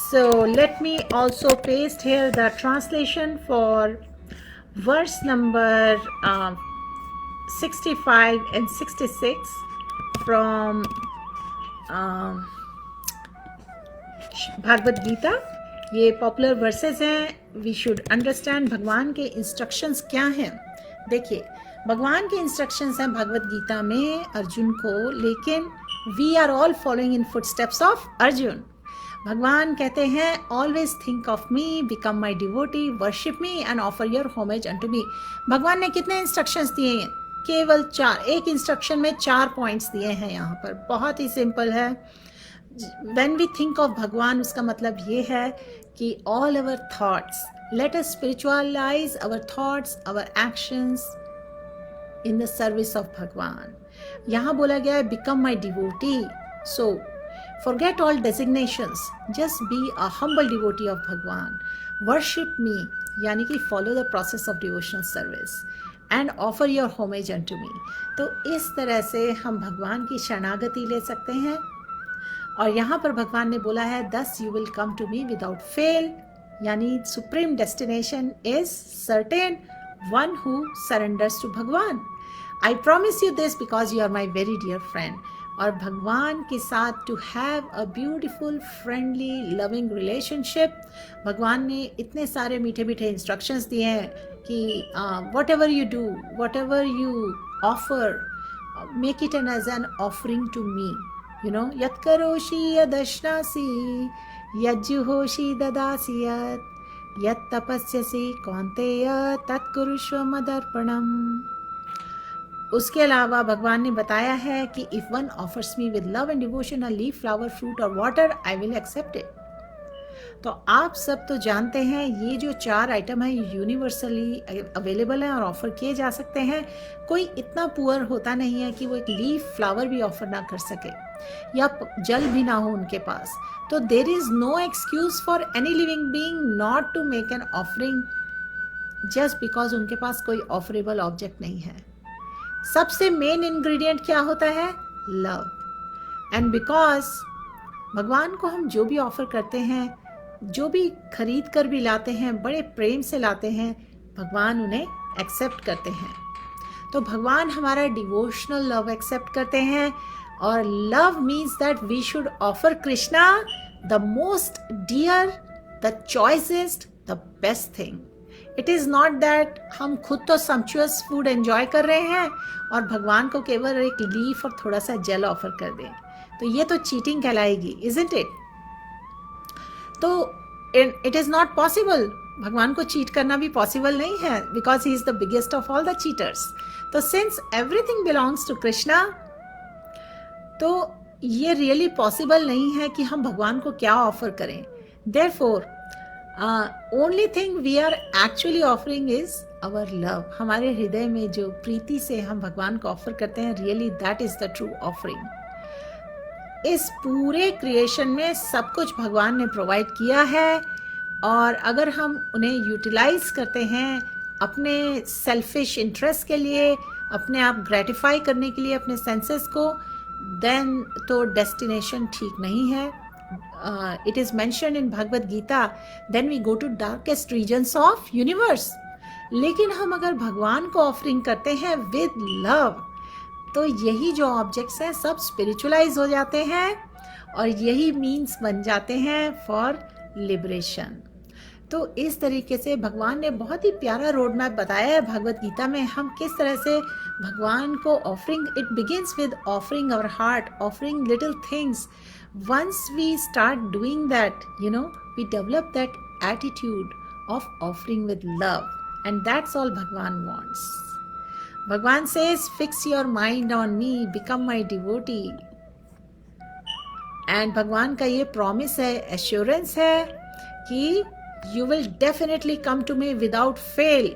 So let me also paste here the translation for verse number 65 and 66 from Bhagavat Gita. ये popular versus हैं. We should understand भगवान के instructions क्या हैं. देखिए, भगवान के instructions हैं भगवत गीता में अर्जुन को, लेकिन we are all following in footsteps of Arjun. भगवान कहते हैं always think of me, become my devotee, worship me and offer your homage unto me. भगवान ने कितने इंस्ट्रक्शंस दिए हैं? केवल 4. एक इंस्ट्रक्शन में 4 पॉइंट्स दिए हैं. यहाँ पर बहुत ही सिंपल है. व्हेन वी थिंक ऑफ भगवान, उसका मतलब ये है कि all our thoughts, let us spiritualise our thoughts, our actions in the service of भगवान. यहाँ बोला गया है become my devotee. So Forget all designations. Just be a humble devotee of Bhagwan. Worship me, यानी कि follow the process of devotional service and offer your homage unto me. तो इस तरह से हम भगवान की शरणागति ले सकते हैं. और यहाँ पर भगवान ने बोला है thus you will come to me without fail, यानी supreme destination is certain, one who surrenders to Bhagwan. I promise you this because you are my very dear friend. और भगवान के साथ to have a beautiful friendly loving relationship. भगवान ने इतने सारे मीठे मीठे इंस्ट्रक्शंस दिए हैं कि whatever you do, whatever you offer, make it an as an offering to me. You know, यत् करोषि यदश्नासि यज्जुहोषि ददासि यत् तपस्यसि कौन्तेय तत्कुरुष्व मदर्पणम्. उसके अलावा भगवान ने बताया है कि if one offers me with love and devotion a leaf, flower, fruit और water, I will accept it. तो आप सब तो जानते हैं ये जो 4 आइटम है यूनिवर्सली अवेलेबल हैं और ऑफर किए जा सकते हैं. कोई इतना पुअर होता नहीं है कि वो एक लीफ, फ्लावर भी ऑफर ना कर सके या जल भी ना हो उनके पास. तो there is no excuse for any living being not to make an offering just because उनके पास कोई ऑफरेबल ऑब्जेक्ट नहीं है. सबसे मेन इंग्रेडिएंट क्या होता है? लव. एंड बिकॉज भगवान को हम जो भी ऑफर करते हैं, जो भी खरीद कर भी लाते हैं, बड़े प्रेम से लाते हैं, भगवान उन्हें एक्सेप्ट करते हैं. तो भगवान हमारा डिवोशनल लव एक्सेप्ट करते हैं. और love means that we should offer Krishna the most dear, the choicest, the best thing. It is not that हम खुद तो सम्पचुअस फूड एंजॉय कर रहे हैं और भगवान को केवल एक लीफ और थोड़ा सा जल ऑफर कर दें. तो ये तो चीटिंग कहलाएगी, इजंट इट? तो इट इज़ नॉट पॉसिबल. भगवान को चीट करना भी पॉसिबल नहीं है because he is the biggest of all the cheaters. तो since everything belongs to Krishna, तो ये रियली पॉसिबल नहीं है कि हम भगवान को क्या ऑफर करें. Therefore only thing we are actually offering is our love. हमारे हृदय में जो प्रीति से हम भगवान को ऑफर करते हैं, really that is the true offering. इस पूरे क्रिएशन में सब कुछ भगवान ने प्रोवाइड किया है और अगर हम उन्हें यूटिलाइज करते हैं अपने सेल्फिश इंटरेस्ट के लिए, अपने आप ग्रेटिफाई करने के लिए अपने सेंसेस को, देन तो डेस्टिनेशन ठीक नहीं है. It is mentioned in Bhagavad Gita, then we go to darkest regions of universe. लेकिन हम अगर भगवान को ऑफरिंग करते हैं with love, तो यही जो ऑब्जेक्ट्स हैं सब स्पिरिचुअलाइज हो जाते हैं और यही मीन्स बन जाते हैं फॉर लिबरेशन. तो इस तरीके से भगवान ने बहुत ही प्यारा रोड मैप बताया है भगवत गीता में, हम किस तरह से भगवान को offering. It begins with offering our heart, offering little things. Once we start doing that, you know, we develop that attitude of offering with love, and that's all Bhagwan wants. Bhagwan says, fix your mind on me, become my devotee. And Bhagwan का ये promise है, assurance है कि you will definitely come to me without fail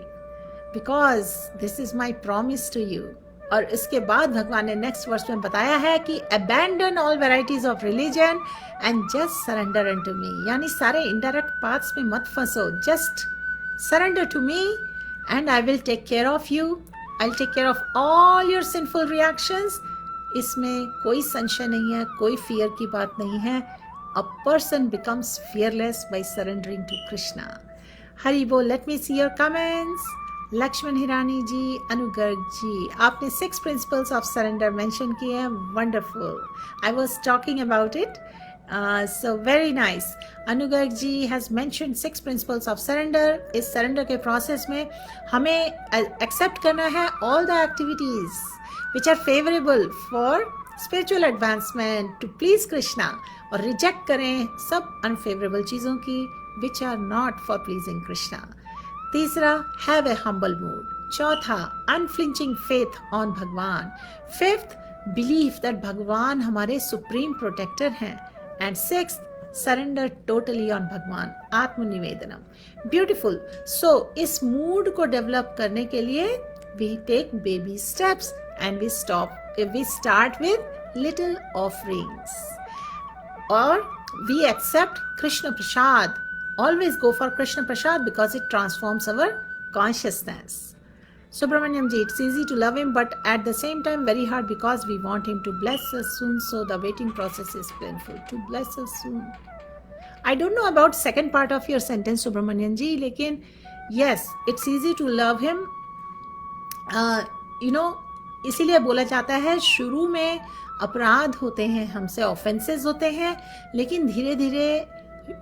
because this is my promise to you. और इसके बाद भगवान ने नेक्स्ट वर्स में बताया है कि abandon all varieties of religion and just surrender unto me. यानी सारे indirect paths में मत फंसो, just surrender to me and I will take care of you. I'll take care of all your sinful reactions. इसमें कोई संशय नहीं है, कोई फियर की बात नहीं है. A person becomes fearless by surrendering to Krishna. Hari बोल. Let me see your comments. Lakshman Hirani जी, अनुगर्ग जी, आपने 6 प्रिंसिपल्स ऑफ सरेंडर मेंशन किए हैं. Wonderful. I was talking about it, so very nice. Anugarg ji has mentioned 6 principles of surrender. इस surrender के process में हमें accept करना है all the activities which are favourable for spiritual advancement to please Krishna, और reject करें सब अनफेवरेबल चीज़ों की which are not for pleasing Krishna. तीसरा, हैव ए हम्बल मूड. चौथा, unflinching faith on Bhagwan. Fifth, believe that Bhagwan हमारे सुप्रीम प्रोटेक्टर हैं. And sixth, surrender totally on भगवान, आत्मनिवेदनम. ब्यूटिफुल. सो इस मूड को डेवलप करने के लिए we take baby steps and we start with little offerings. or we accept Krishna Prasad. Always go for Krishna Prasad because it transforms our consciousness. Subramanyam ji, it's easy to love him, but at the same time very hard because we want him to bless us soon, so the waiting process is painful. To bless us soon. I don't know about second part of your sentence, Subramanyam ji, lekin yes, it's easy to love him. इसीलिए बोला जाता है शुरू में अपराध होते हैं, हमसे ऑफेंसेस होते हैं, लेकिन धीरे धीरे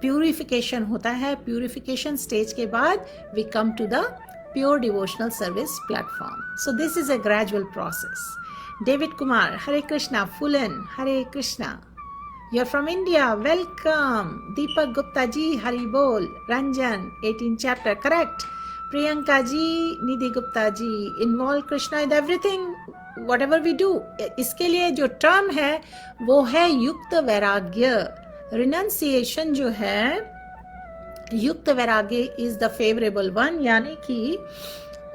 प्यूरिफिकेशन होता है. प्यूरिफिकेशन स्टेज के बाद we come to the pure devotional service platform. So this is a gradual process. David Kumar, Hare Krishna. Phulan, Hare Krishna. You are from India, welcome. Deepak Gupta ji, Hari बोल. Ranjan, 18 chapter correct. Priyanka ji, Nidhi Gupta ji, involve Krishna in everything whatever we do. इसके लिए जो term है वो है युक्त वैराग्य. रिनंसिएशन जो है, युक्त वैराग्य इज द फेवरेबल वन, यानी कि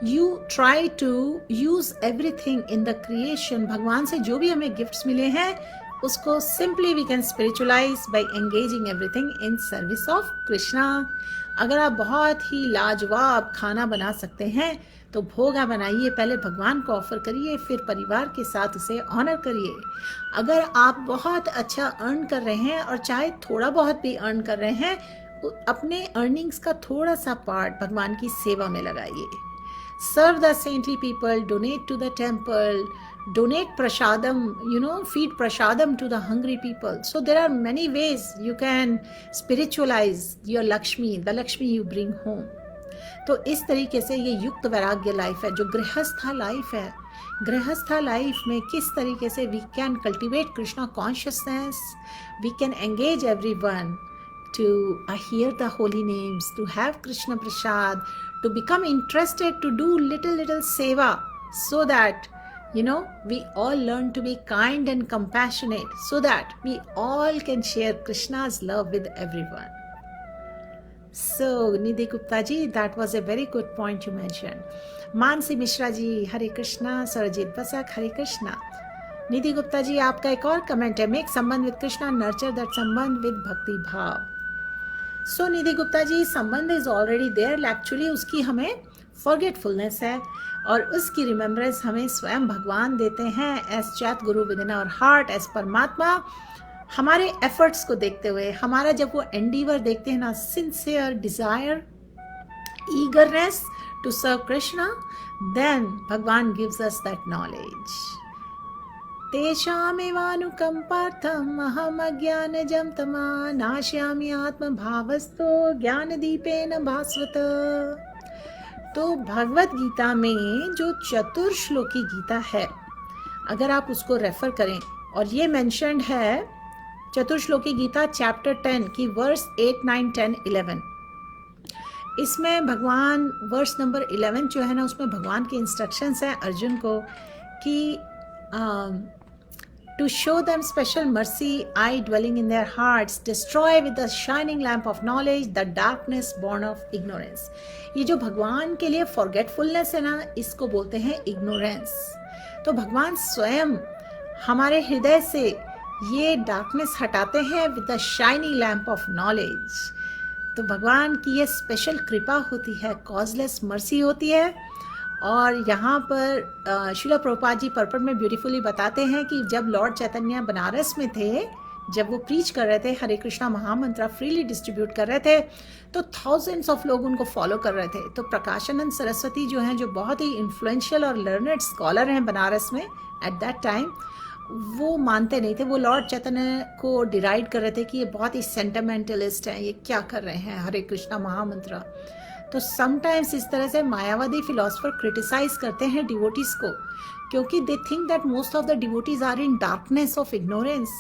you try to use everything in the creation. भगवान से जो भी हमें गिफ्ट्स मिले हैं उसको simply we can spiritualise by engaging everything in service of Krishna. अगर आप बहुत ही लाजवाब खाना बना सकते हैं तो भोगा बनाइए, पहले भगवान को ऑफर करिए, फिर परिवार के साथ उसे ऑनर करिए. अगर आप बहुत अच्छा अर्न कर रहे हैं और चाहे थोड़ा बहुत भी अर्न कर रहे हैं, अपने अर्निंग्स का थोड़ा सा पार्ट भगवान की सेवा में लगाइए. Serve the saintly people, donate to the temple, donate prasadam, feed prasadam to the hungry people. So there are many ways you can spiritualize your Lakshmi, the Lakshmi you bring home. तो इस तरीके से ये युक्त वैराग्य life है. जो गृहस्था life है, गृहस्था लाइफ में किस तरीके से we can cultivate Krishna consciousness, we can engage everyone to hear the holy names, to have Krishna Prasad, to become interested to do little seva, so that we all learn to be kind and compassionate, so that we all can share Krishna's love with everyone. So, Nidhi Gupta ji, that was a very good point you mentioned. Mansi Mishra ji, Hare Krishna. Sarajit Basak, Hare Krishna. Nidhi Gupta ji, आपका एक और comment है. Make संबंध with Krishna, nurture that संबंध with भक्ति भाव. So, Nidhi Gupta ji, संबंध is already there. Actually, उसकी हमें forgetfulness है और उसकी रिमेम्बरेंस हमें स्वयं भगवान देते हैं एज चैत गुरु within our heart, as Paramatma. हमारे एफर्ट्स को देखते हुए, हमारा जब वो एंडीवर देखते हैं ना, sincere desire, eagerness to serve Krishna, then भगवान गिव्स अस दैट नॉलेज. तेषामेवानुकंपार्थम अहम अज्ञानजं तमा नाशयामि आत्मभावस्तो ज्ञानदीपेन भास्वत. तो भगवत गीता में जो चतुर्श्लोकी गीता है, अगर आप उसको रेफर करें, और ये मेंशन्ड है चतुर्श्लोकी गीता चैप्टर 10 की वर्स 8, 9, 10, 11. इसमें भगवान वर्स नंबर 11 जो है ना, उसमें भगवान के इंस्ट्रक्शंस हैं अर्जुन को कि to show them special mercy, I dwelling in their hearts, destroy with the shining lamp of knowledge the darkness born of ignorance. ये जो भगवान के लिए forgetfulness है ना, इसको बोलते हैं ignorance. तो भगवान स्वयं हमारे हृदय से ये darkness हटाते हैं with the shining lamp of knowledge. तो भगवान की ये स्पेशल कृपा होती है, causeless mercy होती है. और यहाँ पर शिला प्रभुपाद जी पर्पट में ब्यूटीफुली बताते हैं कि जब लॉर्ड चैतन्य बनारस में थे, जब वो प्रीच कर रहे थे, हरे कृष्णा महामंत्र फ्रीली डिस्ट्रीब्यूट कर रहे थे, तो थाउजेंड्स ऑफ लोग उनको फॉलो कर रहे थे. तो प्रकाशानंद सरस्वती जो हैं, जो बहुत ही इन्फ्लुएंशियल और लर्नड स्कॉलर हैं बनारस में एट दैट टाइम, वो मानते नहीं थे. वो लॉर्ड चैतन्य को डिराइड कर रहे थे कि ये बहुत ही सेंटिमेंटलिस्ट हैं, ये क्या कर रहे हैं हरे कृष्णा महामंत्र. तो समटाइम्स इस तरह से मायावादी फिलोसफर क्रिटिसाइज करते हैं डिवोटीज को, क्योंकि they think that most of the devotees are in darkness of ignorance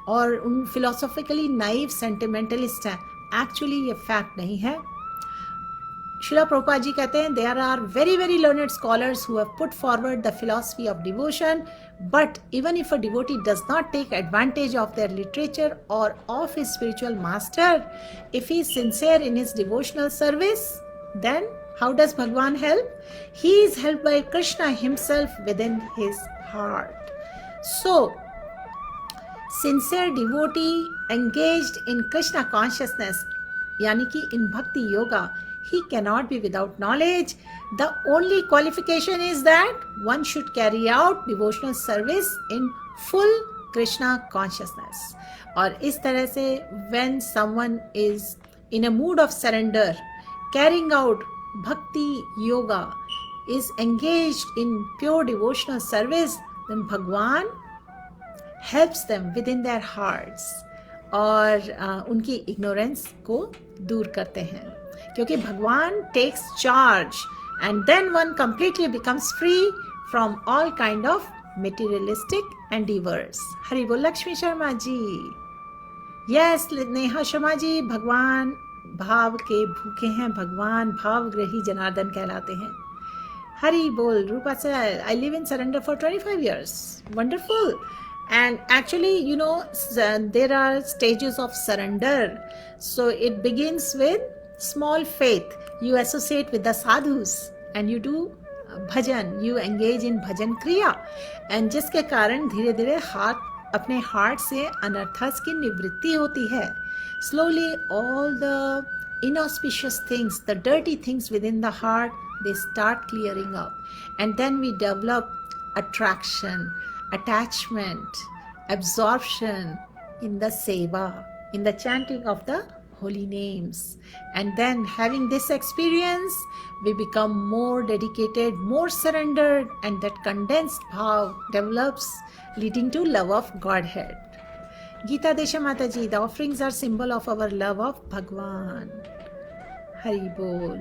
और उन फिलोसॉफिकली नाइव सेंटिमेंटलिस्ट हैं. एक्चुअली ये फैक्ट नहीं है. शिला प्रभुपाद जी कहते हैं there are very very learned scholars who have put forward the philosophy of devotion, but even if a devotee does not take advantage of their literature और of his spiritual master, if he is sincere in his devotional service, then how does Bhagwan help? He is helped by Krishna himself within his heart. So sincere devotee engaged in Krishna consciousness, यानी कि इन भक्ति yoga, he cannot be without knowledge. The only qualification is that one should carry out devotional service in full Krishna consciousness. और इस तरह से when someone is in a mood of surrender, carrying out bhakti yoga, is engaged in pure devotional service, then Bhagwan helps them within their hearts और उनकी ignorance को दूर करते हैं, क्योंकि भगवान takes charge and then one completely becomes free from all kind of materialistic endeavours. Hari बोल Lakshmi Sharma ji. Yes Neha Sharma ji, भगवान भाव के भूखे हैं, भगवान भावग्रही जनार्दन कहलाते हैं. हरि बोल. रूपा से I live in surrender for 25 years. Wonderful. And actually, you know, there are stages of surrender. So it begins with small faith. You associate with the sadhus and you do bhajan. You engage in bhajan kriya. And जिसके कारण धीरे धीरे हाथ अपने heart से अनर्थस की निवृत्ति होती है. Slowly all the inauspicious things, the dirty things within the heart, they start clearing up. And then we develop attraction, attachment, absorption in the seva, in the chanting of the holy names. And then having this experience, we become more dedicated, more surrendered, and that condensed bhav develops, leading to love of Godhead. Geeta Desha Mataji, the offerings are symbol of our love of Bhagwan. Hari Bol.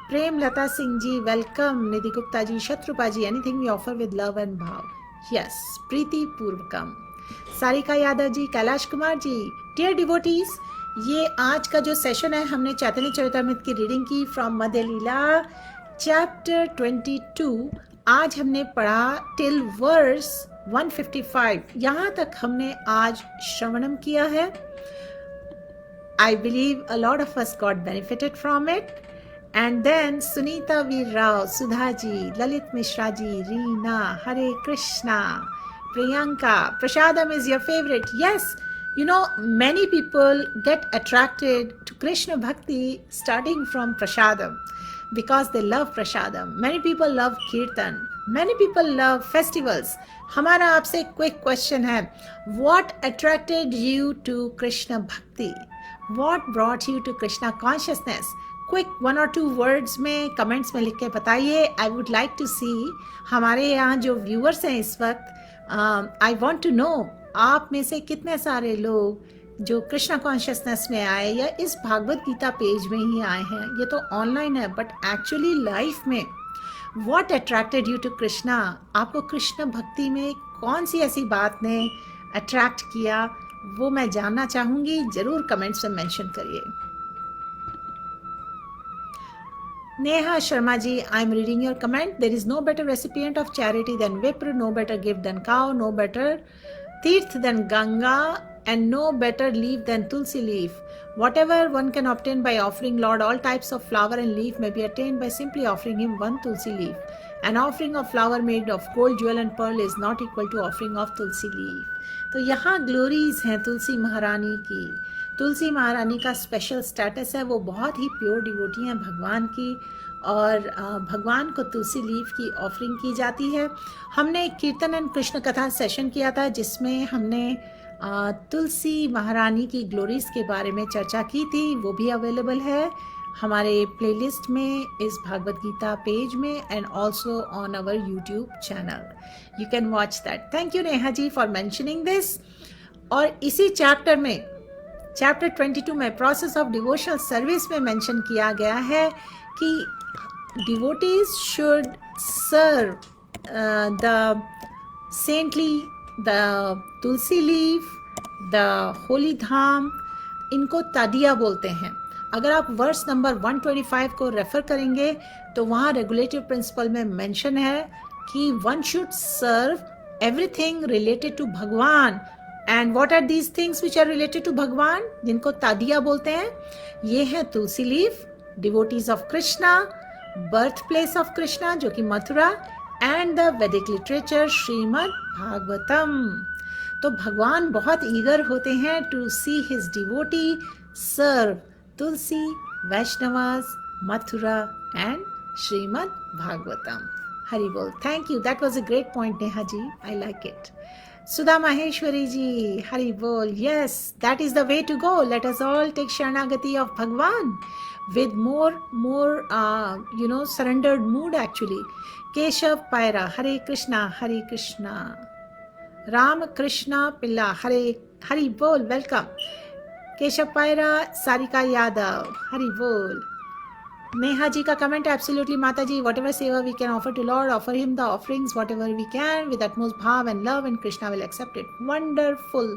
Prem Lata Singh ji, welcome. Nidhi Gupta ji, Shatrupa ji, anything we offer with love and bhav. Yes, Preeti Purvakam. Sarika Yadav ji, Kailash Kumar ji, dear devotees, ये आज का जो session है, हमने चैतन्य चरितामृत की reading की from Madhya Lila chapter 22. आज हमने पढ़ा टिल वर्स 155. यहाँ तक हमने आज श्रवणम किया है. I believe a lot of us got benefited from it. And then Sunita Veer Rao, Sudha ji, Lalit Mishra ji, Reena, Hare Krishna, Priyanka, Prashadam is your favorite. Yes, you know, many people get attracted to Krishna Bhakti starting from Prashadam because they love Prashadam. Many people love Kirtan. Many people love festivals. हमारा आपसे quick question है, what attracted you to Krishna Bhakti? What brought you to Krishna consciousness? Quick 1 or 2 words में comments में लिख के बताइए. I would like to सी हमारे यहाँ जो व्यूअर्स हैं इस वक्त, आई वांट टू नो आप में से कितने सारे लोग जो कृष्णा कॉन्शियसनेस में आए या इस भागवत गीता पेज में ही आए हैं. ये तो ऑनलाइन है बट एक्चुअली लाइफ में what attracted you to Krishna. आपको कृष्ण भक्ति में कौन सी ऐसी बात ने अट्रैक्ट किया, वो मैं जानना चाहूँगी. ज़रूर कमेंट्स में मेंशन करिए. Neha Sharma ji, I am reading your comment. There is no better recipient of charity than Vipra, no better gift than cow, no better tirth than Ganga, and no better leaf than Tulsi leaf. Whatever one can obtain by offering Lord all types of flower and leaf may be attained by simply offering him one Tulsi leaf. An offering of flower made of gold, jewel and pearl is not equal to offering of Tulsi leaf. तो यहाँ glories हैं तुलसी महारानी की. तुलसी महारानी का special status है, वो बहुत ही प्योर डिवोटी हैं भगवान की और भगवान को तुलसी लीफ की ऑफरिंग की जाती है. हमने कीर्तन एंड कृष्ण कथा सेशन किया था जिसमें हमने तुलसी महारानी की ग्लोरीज के बारे में चर्चा की थी. वो भी अवेलेबल है हमारे प्लेलिस्ट में, इस भागवत गीता पेज में and also on our YouTube channel. You can watch that. Thank you Neha ji for mentioning this. और इसी चैप्टर में, चैप्टर 22 में प्रोसेस ऑफ डिवोशनल सर्विस में मेंशन किया गया है कि devotees should serve the saintly, the tulsi leaf, the holy dham. इनको तादिया बोलते हैं. अगर आप वर्स नंबर 125 को रेफर करेंगे तो वहाँ रेगुलेटिव प्रिंसिपल में मेंशन है कि one should serve everything related to Bhagwan. And what are these things which are related to Bhagwan, जिनको तादिया बोलते हैं? ये है tulsi leaf, devotees of Krishna, birth place of Krishna जो कि Mathura, and the Vedic literature Shrimad Bhagavatam. तो भगवान बहुत ईगर होते हैं to see his devotee serve tulsi, Vaishnavas, Mathura and Shrimad Bhagavatam. Hari बोल। Thank you, that was a great point Neha ji, I like it. Sudha Maheshwari ji, Hari बोल। Yes, that is the way to go. Let us all take sharanagati of Bhagwan with more surrendered mood actually. Keshav Paira, Hare Krishna. Ram Krishna Pilla, Hari Bol, welcome. Keshav Paira, Sarika Yadav, Hari Bol. Neha ji ka comment, absolutely Mata ji, whatever seva we can offer to Lord, offer him the offerings whatever we can with utmost bhav and love, and Krishna will accept it. Wonderful.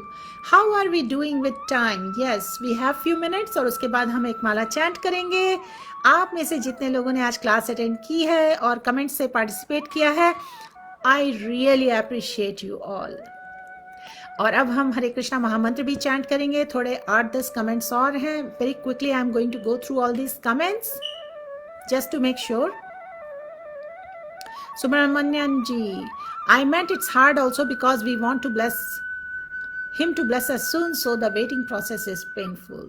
How are we doing with time? Yes, we have few minutes और उसके बाद हम एक माला chant करेंगे। आप में से जितने लोगों ने आज क्लास अटेंड की है और कमेंट से पार्टिसिपेट किया है, I really appreciate you all. और अब हम हरे कृष्णा महामंत्र भी चैंट करेंगे। थोड़े 8-10 कमेंट्स और हैं। Very quickly I am going to go through all these comments just to make sure. Subramanian ji, I meant it's hard also because we want to bless him to bless us soon, so the waiting process is painful.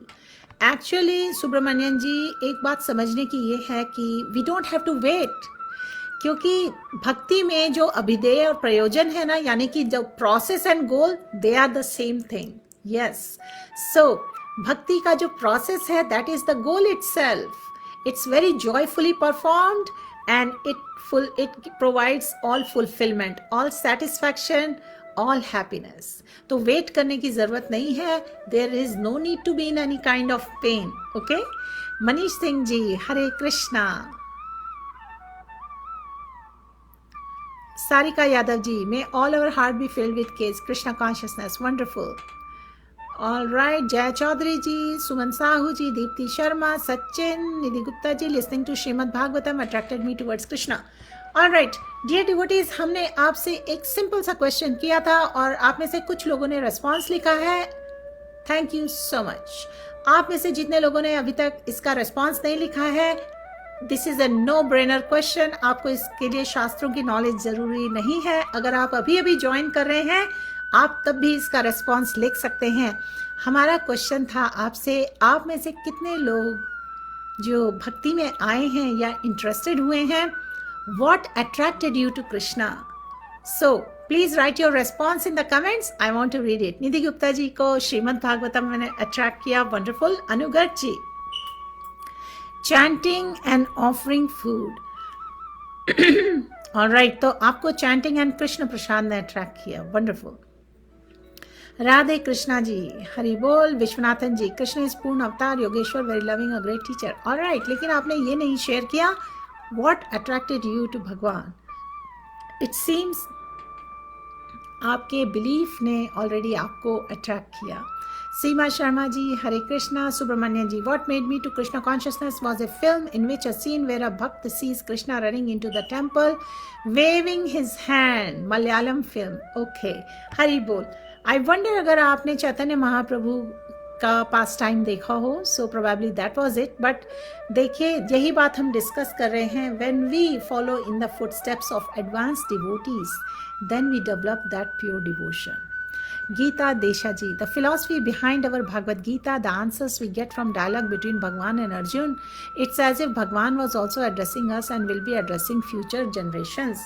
Actually Subramanian ji, एक बात समझने की ये है कि we don't have to wait, क्योंकि भक्ति में जो अभिधेय और प्रयोजन है ना, यानी कि जो process and goal, they are the same thing. Yes, so भक्ति का जो प्रोसेस है, that is the goal itself. It's very joyfully performed and it provides all fulfillment, all satisfaction, all happiness. तो वेट करने की जरूरत नहीं है. There is no need to be in any kind of pain. Okay? Manish Singh ji, Hare Krishna. Sarika Yadav ji, may all our heart be filled with Krishna consciousness. Wonderful. All right, Jay Chaudhary ji, Suman Sahu ji, Deepti Sharma, Sachin, Nidhi Gupta ji, listening to Srimad Bhagavatam attracted me towards Krishna. All right, dear devotees, हमने आपसे एक simple सा question किया था और आप में से कुछ लोगों ने रेस्पॉन्स लिखा है. Thank you so much. आप में से जितने लोगों ने अभी तक इसका रेस्पॉन्स नहीं लिखा है, this is a no brainer question. आपको इसके लिए शास्त्रों की नॉलेज जरूरी नहीं है. अगर आप अभी अभी ज्वाइन कर रहे हैं, आप तब भी इसका रेस्पॉन्स लिख सकते हैं. हमारा क्वेश्चन था आपसे, आप में से कितने लोग जो भक्ति में आए हैं या इंटरेस्टेड हुए हैं, what attracted you to Krishna? So please write your response in the comments. I want to read it. Nidhi Gupta ji को श्रीमद् भागवतम मैंने अट्रैक्ट किया. Wonderful. Anugat ji, chanting and offering food. Alright, तो आपको चैंटिंग एंड कृष्ण प्रसाद ने अट्रैक्ट किया. वंडरफुल. राधे कृष्णा जी, हरि बोल. Vishwanathan ji, Krishna is purna avatar, Yogeshwar, very loving, a great teacher. Alright, लेकिन आपने ये नहीं शेयर किया, व्हाट अट्रैक्टेड यू टू भगवान? इट सीम्स आपके बिलीफ ने ऑलरेडी आपको अट्रैक्ट किया. सीमा शर्मा जी, हरे कृष्णा. सुब्रमण्यन जी, what made me to Krishna consciousness was a film in which a scene where a bhakt sees Krishna running into the temple waving his hand. Malayalam film. Okay. Hari बोल. I wonder अगर आपने चैतन्य महाप्रभु का पास time देखा हो, so probably that was it. But देखिए, यही बात हम डिस्कस कर रहे हैं. When we follow in the footsteps of advanced devotees, then we develop that pure devotion. Geeta Desha ji, the philosophy behind our Bhagavad Gita, the answers we get from dialogue between Bhagwan and Arjun, it's as if Bhagwan was also addressing us and will be addressing future generations.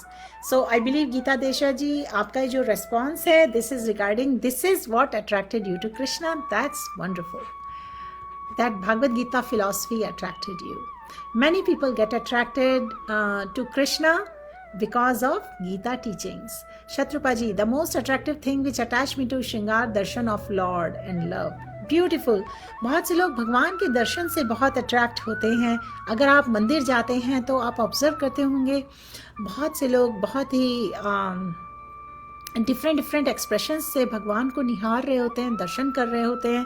So I believe Geeta Desha ji, आपका जो response है, this is regarding, this is what attracted you to Krishna. That's wonderful. That Bhagavad Gita philosophy attracted you. Many people get attracted to Krishna because of Gita teachings. Shatrupa ji, the most attractive thing which attached me to Shringar darshan of Lord and love. Beautiful. बहुत से लोग भगवान के दर्शन से बहुत attract होते हैं. अगर आप मंदिर जाते हैं तो आप ऑब्जर्व करते होंगे, बहुत से लोग बहुत ही डिफरेंट एक्सप्रेशंस से भगवान को निहार रहे होते हैं, दर्शन कर रहे होते हैं.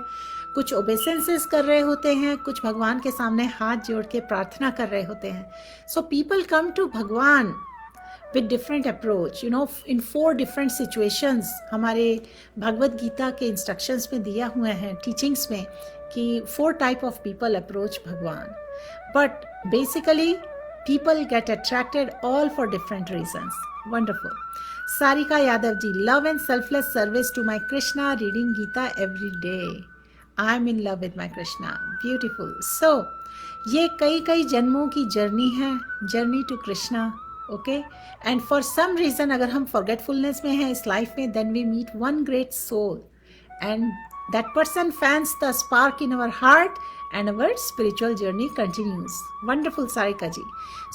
कुछ ओबेसेंसेस कर रहे होते हैं, कुछ भगवान के सामने हाथ जोड़ के प्रार्थना कर रहे होते हैं. सो पीपल कम टू भगवान with different approach, you know, in 4 different situations. हमारे भगवद गीता के इंस्ट्रक्शंस में दिया हुए हैं, टीचिंग्स में, कि 4 type of people approach भगवान. But basically people get attracted all for different reasons. Wonderful. Sarika Yadav ji, love and selfless service to my Krishna, reading Gita every day. I'm in love with my Krishna. Beautiful. So, ये कई कई जन्मों की journey है, journey to Krishna. Okay, and for some reason अगर हम forgetfulness में हैं इस लाइफ में, then we meet one great soul and that person fans the spark in our heart and our spiritual journey continues. Wonderful, Sarika ji.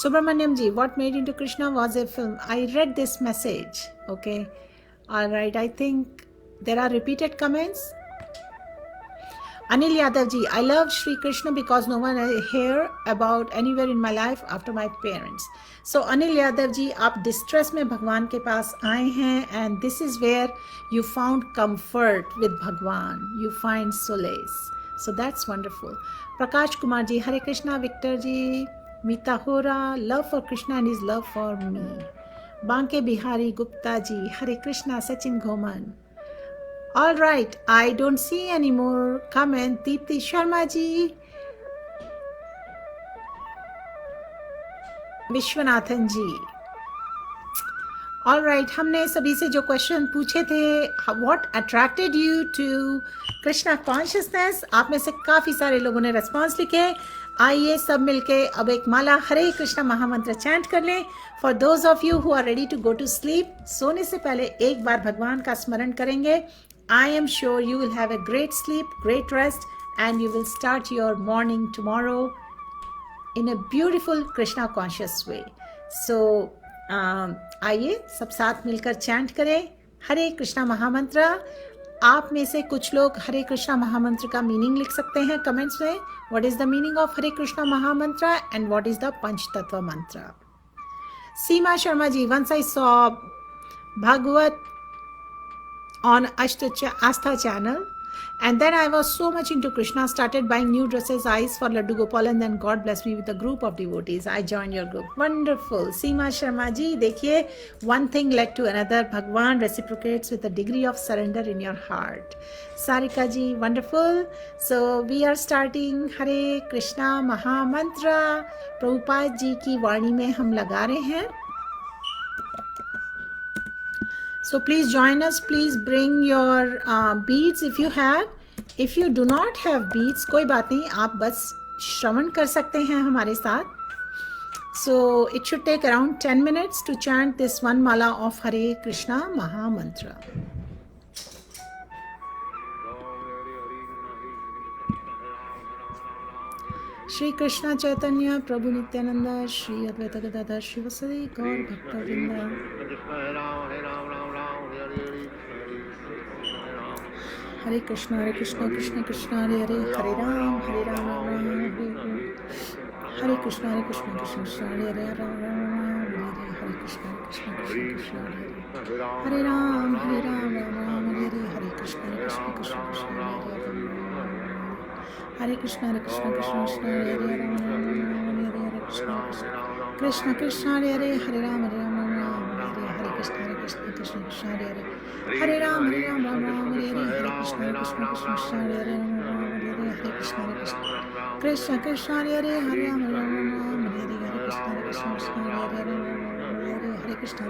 Subramanyam ji, what made into Krishna was a film. I read this message. Okay, all right, I think there are repeated comments. Anil Yadav ji, I love Shri Krishna because no one I hear about anywhere in my life after my parents. So Anil Yadav ji, आप distress में भगवान के पास आए हैं and this is where you found comfort with Bhagwan. You find solace. So that's wonderful. Prakash Kumar ji, Hare Krishna. Victor ji, Mita Hora, love for Krishna and his love for me. Banke Bihari Gupta ji, Hare Krishna. Sachin Goman. All right, I don't see any more comment. Deepti Sharma ji, Vishwanathan ji. All right, हमने सभी से जो question पूछे थे, what attracted you to Krishna consciousness, आप में से काफ़ी सारे लोगों ने रिस्पॉन्स लिखे. आइए सब मिलके अब एक माला हरे कृष्णा महामंत्र चैंट कर लें. For those of you who are ready to go to sleep, सोने से पहले एक बार भगवान का स्मरण करेंगे. I am sure you will have a great sleep, great rest and you will start your morning tomorrow in a beautiful Krishna conscious way. So आइए सब साथ मिलकर चैंट करें हरे कृष्णा महामंत्र. आप में से कुछ लोग हरे कृष्णा महामंत्र का मीनिंग लिख सकते हैं कमेंट्स में. What is the meaning of Hare Krishna mahamantra and what is the पंचतत्व मंत्र. सीमा Sharma ji, once I saw Bhagavad on Astha channel, and then I was so much into Krishna, started buying new dresses, eyes for Laddu Gopal, and then God blessed me with a group of devotees. I joined your group. Wonderful. Seema Sharma ji, देखिए, one thing led to another. Bhagwan reciprocates with a degree of surrender in your heart. Sarika ji, wonderful. So we are starting Hare Krishna Mahamantra. Prabhupada ji की वाणी में हम लगा रहे हैं. So please join us. Please bring your beads if you have. If you do not have beads, कोई बात नहीं, आप बस श्रवण कर सकते हैं हमारे साथ. So it should take around 10 minutes to chant this one mala of Hare Krishna Mahamantra. Shri Krishna Chaitanya Prabhu Nityanand, Shri Advaita Gadadhar शिवसदि Gaur भक्तवृंद. Hare Krishna Krishna Krishna Hare Hare, Hare Ram Ram Ram Hare Hare. Hare Krishna Krishna Hare Hare, Ram Ram Hare Krishna Krishna Hare Ram Ram Ram Hare Hare. Hare Krishna Krishna Hare Hare, Hare Krishna Krishna Hare Hare, Ram Ram Hare Hare. Krishna Krishna Hare Hare, Hare Ram Ram Hare Hare. Hare Krishna Krishna Hare Hare, Hare Ram Ram Hare Hare. Hare Krishna Krishna Hare Hare, Ram Ram Hare Hare. Hare Krishna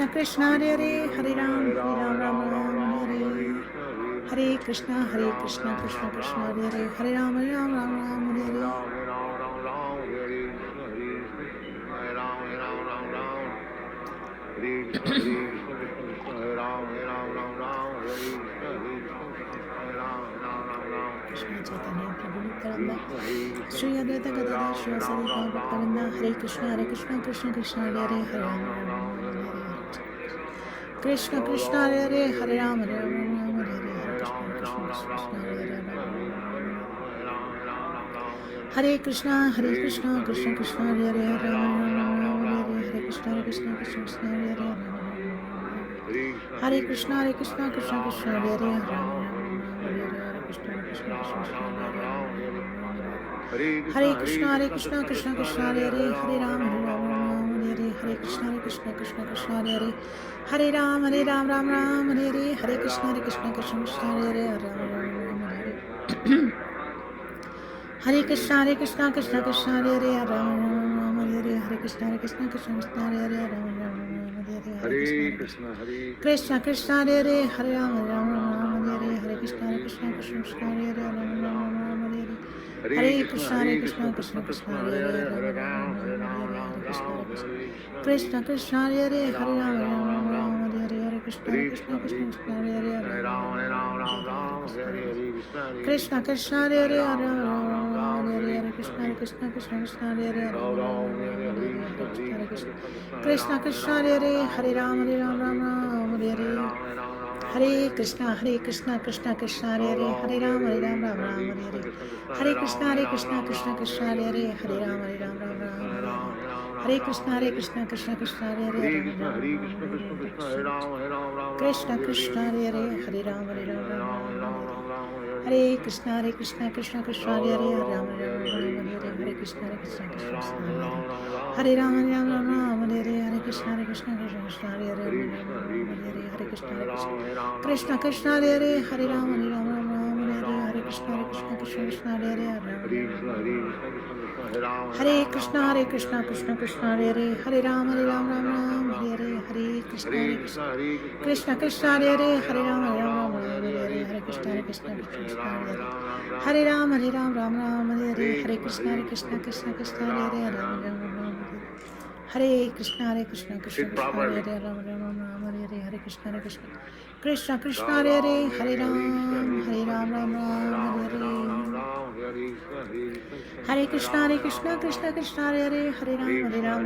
Krishna Hare Hare, Hare Ram Hare Hare. Hare Krishna Hare Hare, Hare Krishna Krishna Krishna Hare Hare, Hare Ram Ram Hare Hare. Hare Krishna Krishna Hare Hare, Hare Ram Ram Hare Hare. Krishna Chaitanya Prabhu Nityanand, Shri Advaita Gadadhar शिवसदि Gaur भक्तवृंद. Hare Krishna Krishna Krishna Hare Hare, Hare Ram Hare Hare. Krishna Krishna Hare Hare, Hare Ram Hare Hare. Hare Krishna Krishna Krishna Hare Hare, Hare Ram Hare Hare. Hare Krishna Krishna Hare Hare, Hare Krishna Krishna Hare Hare, Hare Ram Hare Hare. Hare Krishna Krishna Hare Hare, Hare Ram Hare Hare. Hare Krishna Krishna Hare Hare, Hare Ram Ram Hare Hare. Hare Krishna Krishna Hare Hare, Hare Ram Hare Hare. Hare Krishna Krishna Hare Hare, Hare Ram Hare Hare. Hare Krishna Krishna Krishna Hare Hare Hare Rama Rama Hare Hare Hare Krishna Krishna Krishna Hare Hare Hare Rama Rama Hare Hare Hare Krishna Krishna Krishna Hare Hare Rama Rama Hare Hare Hare Krishna Krishna Krishna Krishna Hare Hare Hare Rama Rama Krishna Krishna Hare Hare Hare Rama Rama Hare Hare Hare Krishna Krishna Krishna Krishna Hare Hare Hare Rama Krishna Krishna Hare Hare Hare Rama Hare Hare Krishna Krishna Krishna Krishna Hare Hare Hare Krishna Krishna Hare Hare Hare Rama Rama Hare Hare Hare Krishna Krishna Krishna Hare Hare Hare Rama Rama Hare Hare Hare Krishna Krishna Krishna Hare Hare Hare Rama Rama Hare Krishna Krishna Krishna Hare Hare Krishna Krishna Hare Hare Hare Rama Hare Krishna Krishna Krishna Hare Hare Rama Hare Krishna Krishna Hare Rama Hare Hare Hare Krishna Krishna Krishna Hare Hare Hare Krishna Krishna Krishna Hare Hare Hare Rama Hare Hare Krishna Krishna Hare Hare Hare Krishna Krishna Krishna Hare Hare Hare Rama Hare Hare Hare Krishna Krishna Hare Hare Hare Rama Hare Hare Hare Krishna Krishna Hare Rama Hare Hare Hare Krishna Krishna Hare Hare Hare Krishna Krishna Hare Hare Rama Hare Hare Hare Krishna Krishna Hare Hare Hare Rama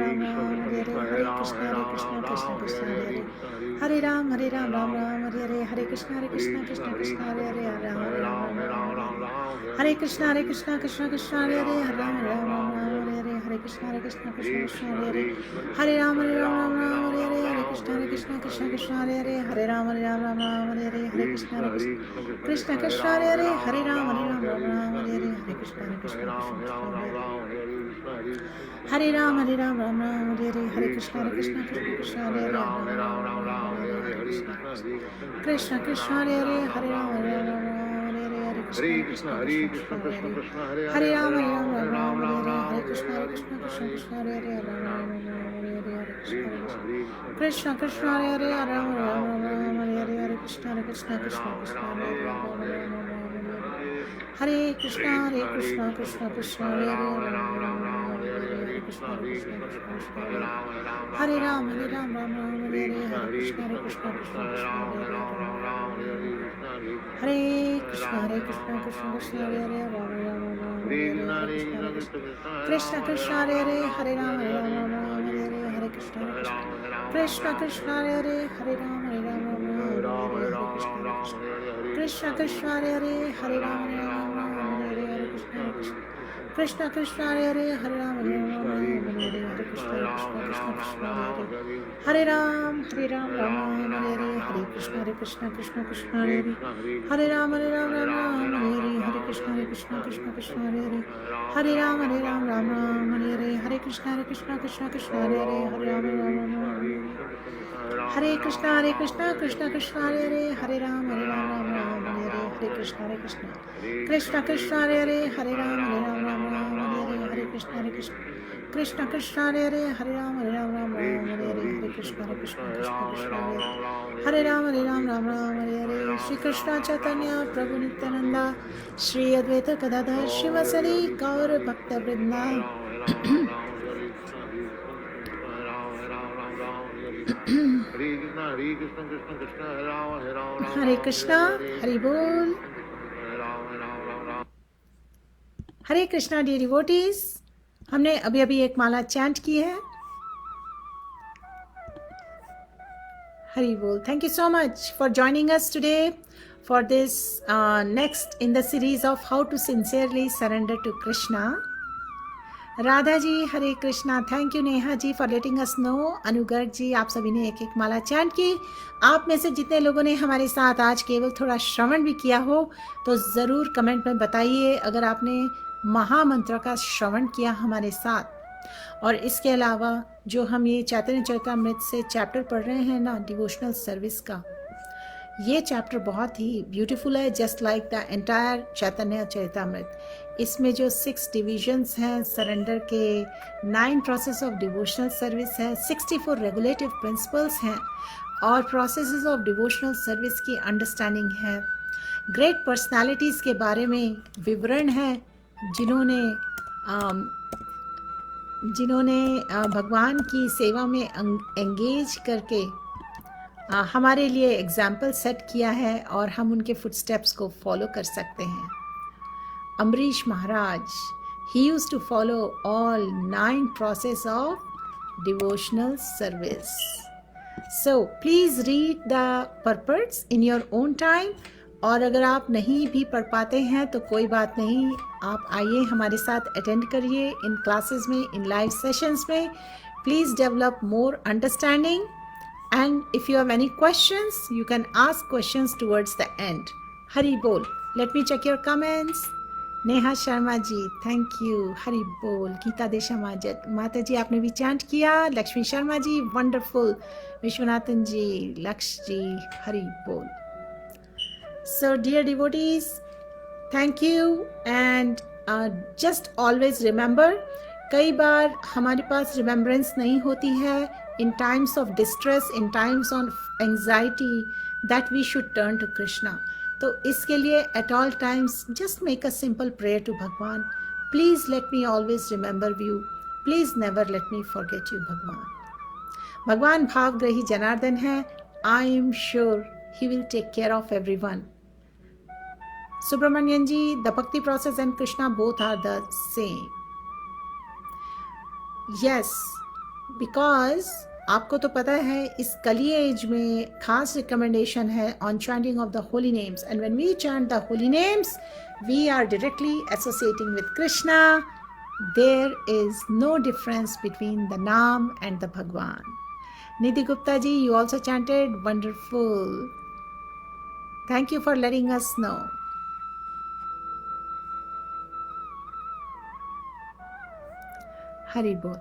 Hare Hare Hare Krishna Krishna Hare Hare Hare Rama Hare Hare Hare Krishna Krishna Hare Rama Hare Hare Hare Krishna Krishna Hare Hare Hare Krishna Krishna Hare Hare Hare Rama Hare Krishna Krishna Hare Hare Hare Rama Hare Hare Hare Krishna Krishna Hare Hare Hare Rama Hare Hare Hare Krishna Krishna Hare Hare Hare Rama Hare Hare Hare Krishna Hare Rama Hare Hare Hare Krishna Krishna Hare Hare Krishna Hare Hare Hare Rama Hare Hare Krishna Hare Rama Hare Krishna Hare Hare Krishna Hare Hare Hare Rama Hare Hare Krishna Hare Krishna Hare Hare Hare Rama Hare Krishna Hare Krishna Hare Krishna Hare Hare Hare Rama Hare Krishna Hare Hare Hare Rama Krishna Hare Hare Hare Rama Krishna Hare Hare Hare Rama Hare Ram Rama Hare Hare Hare Krishna Krishna Hare Hare Hare Rama Hare Hare Krishna Krishna Hare Hare Hare Ram Hare Hare Hare Krishna Hare Hare Hare Rama Hare Krishna Krishna Hare Hare Hare Ram Hare Hare Krishna Hare Hare Hare Ram Hare Krishna Hare Hare Hare Ram Hare Hare Krishna Hare Ram Hare Hare Shri Krishna Chaitanya Prabhu Nityananda Shri Advaita Gadadhar Shivasari Gaur Bhakta Vrinda Hare Krishna Hari Bol Hare Krishna dear devotees हमने अभी अभी एक माला chant की है Hari Bol. Thank you so much for joining us today for this next in the series of how to sincerely surrender to Krishna. Radha ji Hare Krishna. Thank you Neha ji for letting us know. Anugarg ji आप सभी ने एक एक माला चैंट की. आप में से जितने लोगों ने हमारे साथ आज केवल थोड़ा श्रवण भी किया हो तो ज़रूर कमेंट में बताइए अगर आपने महामंत्र का श्रवण किया हमारे साथ. और इसके अलावा जो हम ये चैतन्य चरितामृत से चैप्टर पढ़ रहे हैं ना डिवोशनल सर्विस का, ये चैप्टर बहुत ही ब्यूटीफुल है. जस्ट लाइक द एंटायर चैतन्य चरितामृत इसमें जो 6 डिविजन्स हैं सरेंडर के, 9 प्रोसेस ऑफ डिवोशनल सर्विस है, 64 रेगुलेटिव प्रिंसिपल्स हैं और प्रोसेसेस ऑफ डिवोशनल सर्विस की अंडरस्टैंडिंग है। ग्रेट पर्सनालिटीज़ के बारे में विवरण है जिन्होंने भगवान की सेवा में एंगेज करके हमारे लिए एग्जाम्पल सेट किया है और हम उनके फुटस्टेप्स को फॉलो कर सकते हैं। Ambarish Maharaj, he used to follow all 9 process of devotional service. So please read the purpose in your own time, और अगर आप नहीं भी पढ़ पाते हैं तो कोई बात नहीं, आप आइए हमारे साथ अटेंड करिए इन क्लासेस में, इन लाइव सेशंस में। Please develop more understanding, and if you have any questions you can ask questions towards the end. Hari bol. Let me check your comments. Neha Sharma ji, thank you. Hari बोल। गीता देशा माता जी, आपने भी चैंट किया। Lakshmi Sharma ji, wonderful. Vishwanathan ji, Lakshya ji, Hari बोल। So dear devotees, thank you and just always remember, कई बार हमारे पास remembrance नहीं होती है in times of distress, in times of anxiety, that we should turn to Krishna. तो इसके लिए at all times just make a simple prayer to Bhagwan. Please let me always remember you. Please never let me forget you, Bhagwan. भगवान भावग्रही जनार्दन है. I am sure he will take care of everyone. Subramanian ji, the bhakti process and Krishna both are the same. Yes, because आपको तो पता है इस कली age में खास रिकमेंडेशन है on chanting of the holy names, and when we chant the holy names we are directly associating with Krishna. There is no difference between the Naam and the Bhagwan. Nidhi Gupta ji, you also chanted, wonderful. Thank you for letting us know. Hari बोल।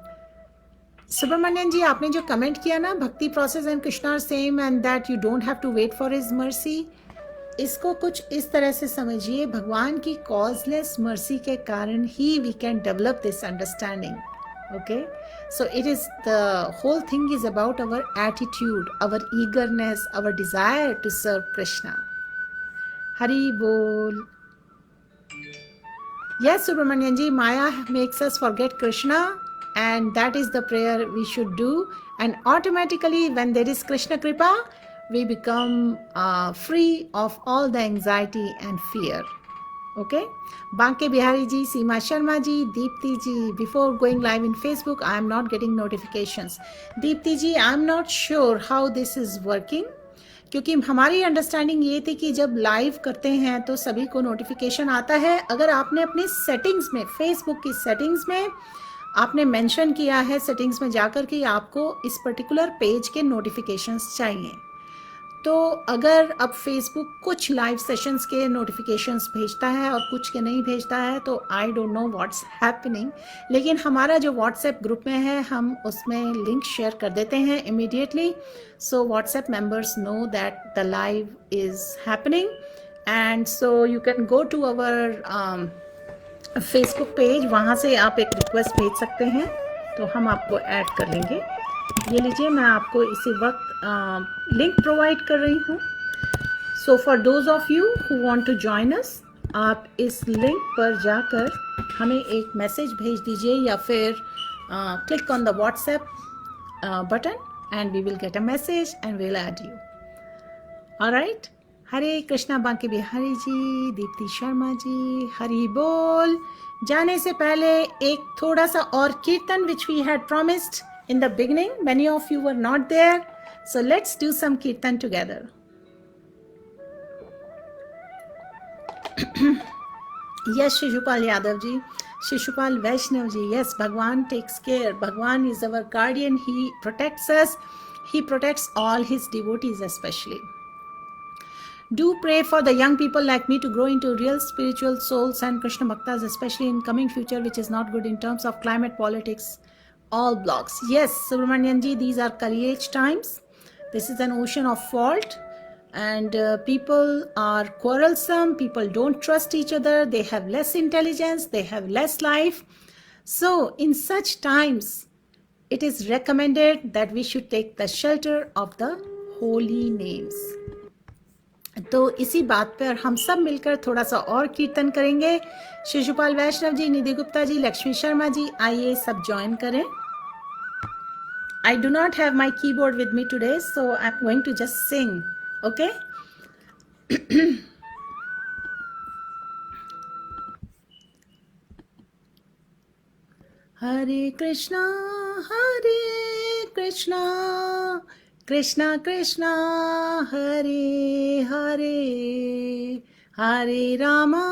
सुब्रमण्यन जी, आपने जो comment किया ना, भक्ति process and Krishna are same and that you don't have to wait for his mercy, इसको कुछ इस तरह से समझिए, भगवान की कॉजलेस मर्सी के कारण ही we can develop this understanding. Okay, so it is, the whole thing is about our attitude, our eagerness, our desire to serve Krishna. Hari bol. Yes, Subramanian ji, Maya makes us forget Krishna, and that is the prayer we should do, and automatically when there is Krishna Kripa we become free of all the anxiety and fear. Okay, Banke Bihari ji, Seema Sharma ji, Deepthi ji, before going live in Facebook I am not getting notifications. Deepthi ji, I am not sure how this is working, क्योंकि हमारी understanding ये थी कि जब live करते हैं तो सभी को नोटिफिकेशन आता है. अगर आपने अपनी सेटिंग्स में, फेसबुक की सेटिंग्स में आपने मेंशन किया है सेटिंग्स में जाकर कि आपको इस पर्टिकुलर पेज के नोटिफिकेशंस चाहिए, तो अगर अब फेसबुक कुछ लाइव सेशंस के नोटिफिकेशंस भेजता है और कुछ के नहीं भेजता है, तो I don't know what's happening. लेकिन हमारा जो व्हाट्सएप ग्रुप में है हम उसमें लिंक शेयर कर देते हैं immediately, so WhatsApp members know that the live is happening, and so you can go to our Facebook page, वहाँ से आप एक रिक्वेस्ट भेज सकते हैं तो हम आपको ऐड कर लेंगे. ये लीजिए, मैं आपको इसी वक्त लिंक प्रोवाइड कर रही हूँ. So for those of you who want to join us, आप इस लिंक पर जाकर हमें एक मैसेज भेज दीजिए या फिर click on the WhatsApp button and we will get a message and we will add you. Alright. Hare Krishna Banke Bihari ji, Deepti Sharma ji, Hari बोल. जाने से पहले एक थोड़ा सा और kirtan which we had promised in the beginning. Many of you were not there, so let's do some kirtan together. Yes, Shishupal Yadav ji, Shishupal Vaishnav ji, yes, Bhagwan takes care. Bhagwan is our guardian. He protects us. He protects all his devotees especially. Do pray for the young people like me to grow into real spiritual souls and Krishna Bhaktas, especially in coming future, which is not good in terms of climate, politics, all blocks. Yes, Subramanian ji, these are Kali age times. This is an ocean of fault. and people are quarrelsome, people don't trust each other, they have less intelligence, they have less life. So in such times, it is recommended that we should take the shelter of the holy names. तो इसी बात पर हम सब मिलकर थोड़ा सा और कीर्तन करेंगे. शिशुपाल वैष्णव जी, निधि गुप्ता जी, लक्ष्मी शर्मा जी, आइए सब ज्वाइन करें. I do not have my keyboard with me today, so I'm going to just sing. Okay? Hare Krishna, Hare Krishna, Krishna Krishna, Hare Hare, Hare Rama,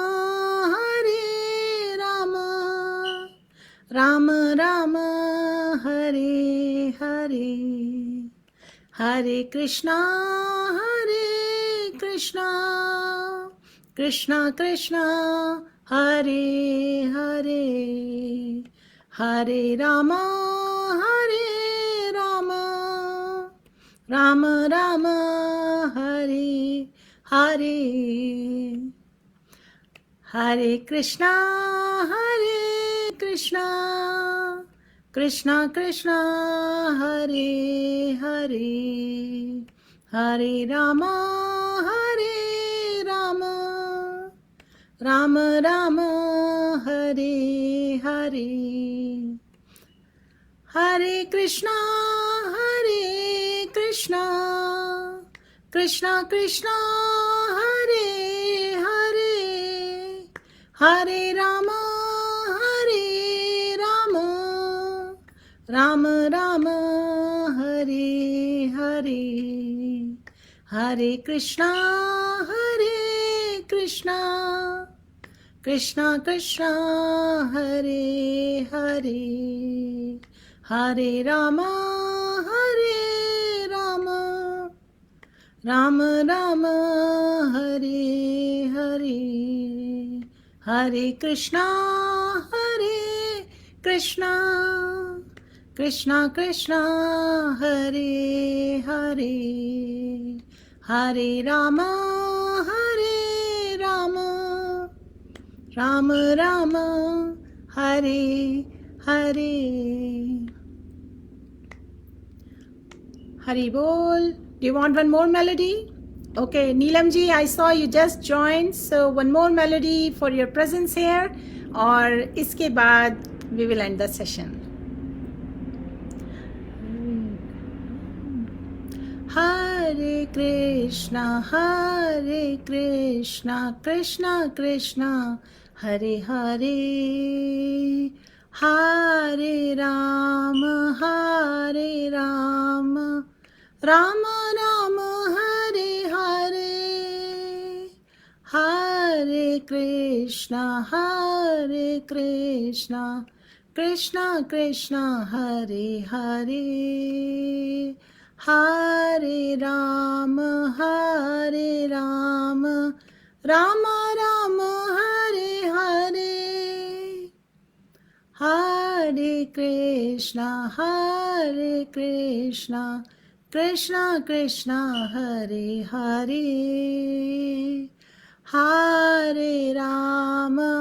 Hare Rama, Rama Rama, Hare Hare, Hare Krishna, Hare Krishna, Krishna Krishna, Hare Hare, Hare Rama, Hare Rama, Rama Rama, Hare Hare, Hare Krishna, Hare Krishna, Krishna Krishna, Hare Hare, Hare Rama, Hare Rama, Rama Rama, Hare Hare, Hare Krishna, Hare Krishna, Krishna Krishna, Hare Hare, Hare Rama, Hare Rama, Rama Rama, Hare Hare, Hare Krishna, Hare Krishna, Krishna Krishna, Hare Hare, Hare Rama, Hare Rama, Rama Rama, Hare Hare, Hare Krishna, Hare Krishna, Krishna Krishna, Hare Hare, Hare Rama, Hare Rama, Rama Rama, Hare Hare. Hari Bol. Do you want one more melody? Okay, Neelam ji, I saw you just joined, so one more melody for your presence here, और इसके बाद we will end the session. Hare Krishna, Krishna Krishna, Hare Hare, Hare Rama, Rama Rama, Hare Hare, Hare Krishna, Krishna Krishna, Hare Hare, Hare Rama, Rama Rama, Hare Hare, Hare Krishna, Krishna Krishna, Hare Hare, Hare Rama,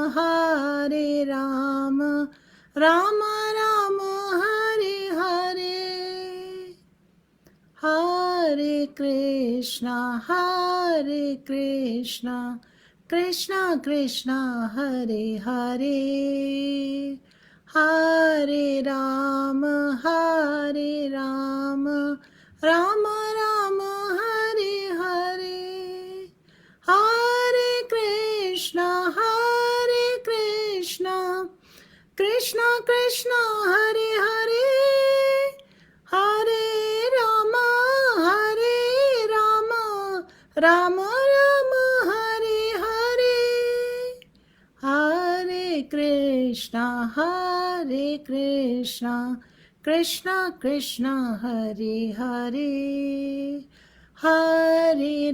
Rama Rama, Hare Hare, Hare Krishna, Krishna Krishna, Hare Hare, Hare Rama, Rama Rama, Hare Hare, Hare Krishna, Krishna Krishna, Hare Hare, Hare Rama, Rama Rama, Hare Hare, Hare Krishna, Krishna Krishna, Hare Hare, Hare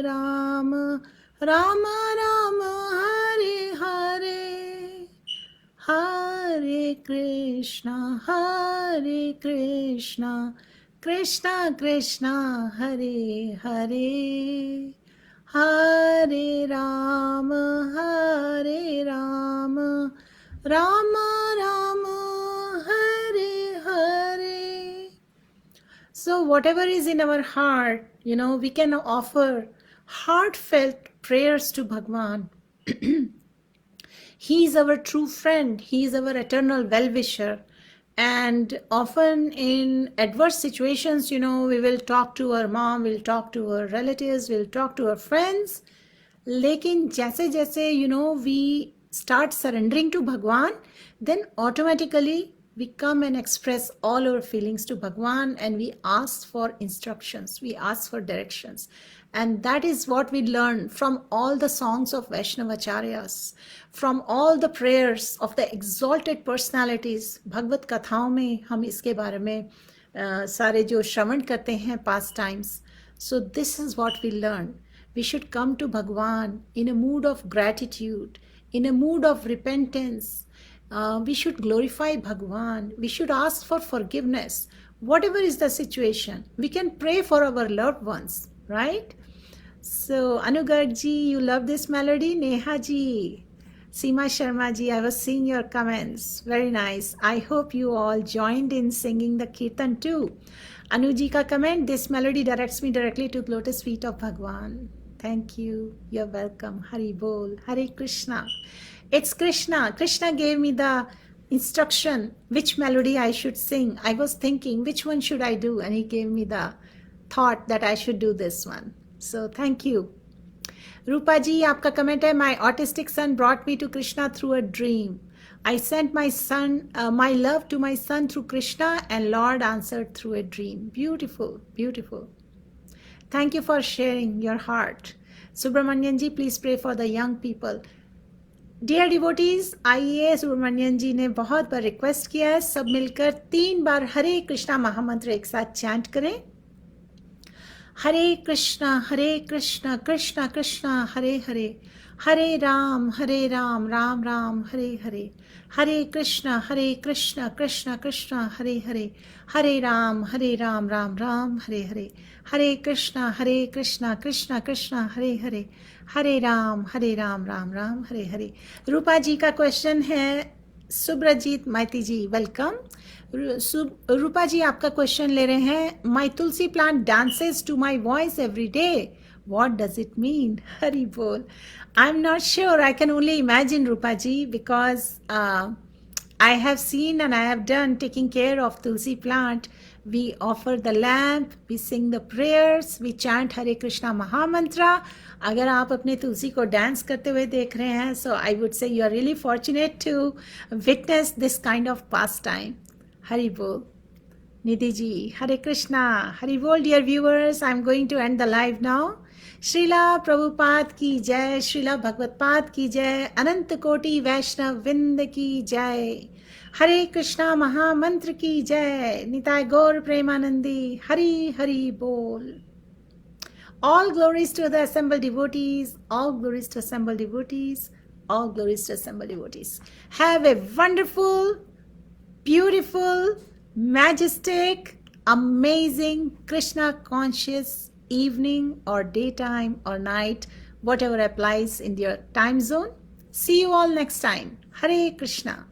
Rama, Rama Rama, Hare Hare, Hare Krishna, Krishna Krishna Hare Hare Hare Rama Rama Rama Hare Hare. So whatever is in our heart, we can offer heartfelt prayers to Bhagwan. He is our true friend. He is our eternal well-wisher. And often in adverse situations, we will talk to our mom, we'll talk to our relatives, we'll talk to our friends. लेकिन जैसे जैसे we start surrendering to Bhagwan, then automatically we come and express all our feelings to Bhagwan, and we ask for instructions, we ask for directions. And that is what we learn from all the songs of Vaishnavacharyas, from all the prayers of the exalted personalities. Bhagavad Kathaon में हम इसके बारे में सारे जो श्रवण करते हैं past times. So this is what we learn. We should come to Bhagwan in a mood of gratitude, in a mood of repentance. We should glorify Bhagwan. We should ask for forgiveness. Whatever is the situation, we can pray for our loved ones, right? So, Anugarg ji, you love this melody? Neha ji, Seema Sharma ji, I was seeing your comments. Very nice. I hope you all joined in singing the Kirtan too. Anuji ka comment, this melody directs me directly to lotus feet of Bhagwan. Thank you. You're welcome. Hari Bol. Hare Krishna. It's Krishna. Krishna gave me the instruction which melody I should sing. I was thinking which one should I do, and he gave me the thought that I should do this one. So thank you. Rupa ji, आपका comment है, my autistic son brought me to Krishna through a dream. I sent my love to my son through Krishna, and Lord answered through a dream. Beautiful, beautiful. Thank you for sharing your heart. Subramanian ji, please pray for the young people. Dear devotees, आइए सुब्रमण्यन जी ने बहुत बार request किया है, सब मिलकर 3 बार हरे कृष्णा महामंत्र एक साथ चैंट करें. हरे कृष्णा कृष्णा कृष्णा हरे हरे, हरे राम राम राम हरे हरे, हरे कृष्णा कृष्णा कृष्णा हरे हरे, हरे राम राम राम हरे हरे, हरे कृष्णा कृष्णा कृष्णा हरे हरे, हरे राम राम राम हरे हरे. रूपा जी का क्वेश्चन है. सुब्रजीत माइती जी, वेलकम. रूपा जी आपका क्वेश्चन ले रहे हैं. My tulsi plant dances to my voice every day. What does it mean? Hari Bol. I'm not sure. I can only imagine, Rupa ji, because I have seen and I have done taking care of Tulsi plant. We offer the lamp, we sing the prayers, we chant Hare Krishna Mahamantra. अगर आप अपने तुलसी को dance करते हुए देख रहे हैं, so I would say you are really fortunate to witness this kind of pastime. Hari Bol. Nidhi ji, Hare Krishna. Hari Bol, dear viewers. I'm going to end the live now. Srila Prabhupada की जय, श्रीला भगवतपाद की जय, अनंत कोटि वैष्णव विंद की जय, हरे कृष्णा महामंत्र की जय, निताय गौर प्रेमानंदी. हरि हरि बोल. All glories to the assembled devotees, all glories to assembled devotees, all glories to assembled devotees. Have a wonderful, beautiful, majestic, amazing, Krishna conscious evening or daytime or night, whatever applies in your time zone. See you all next time. Hare Krishna.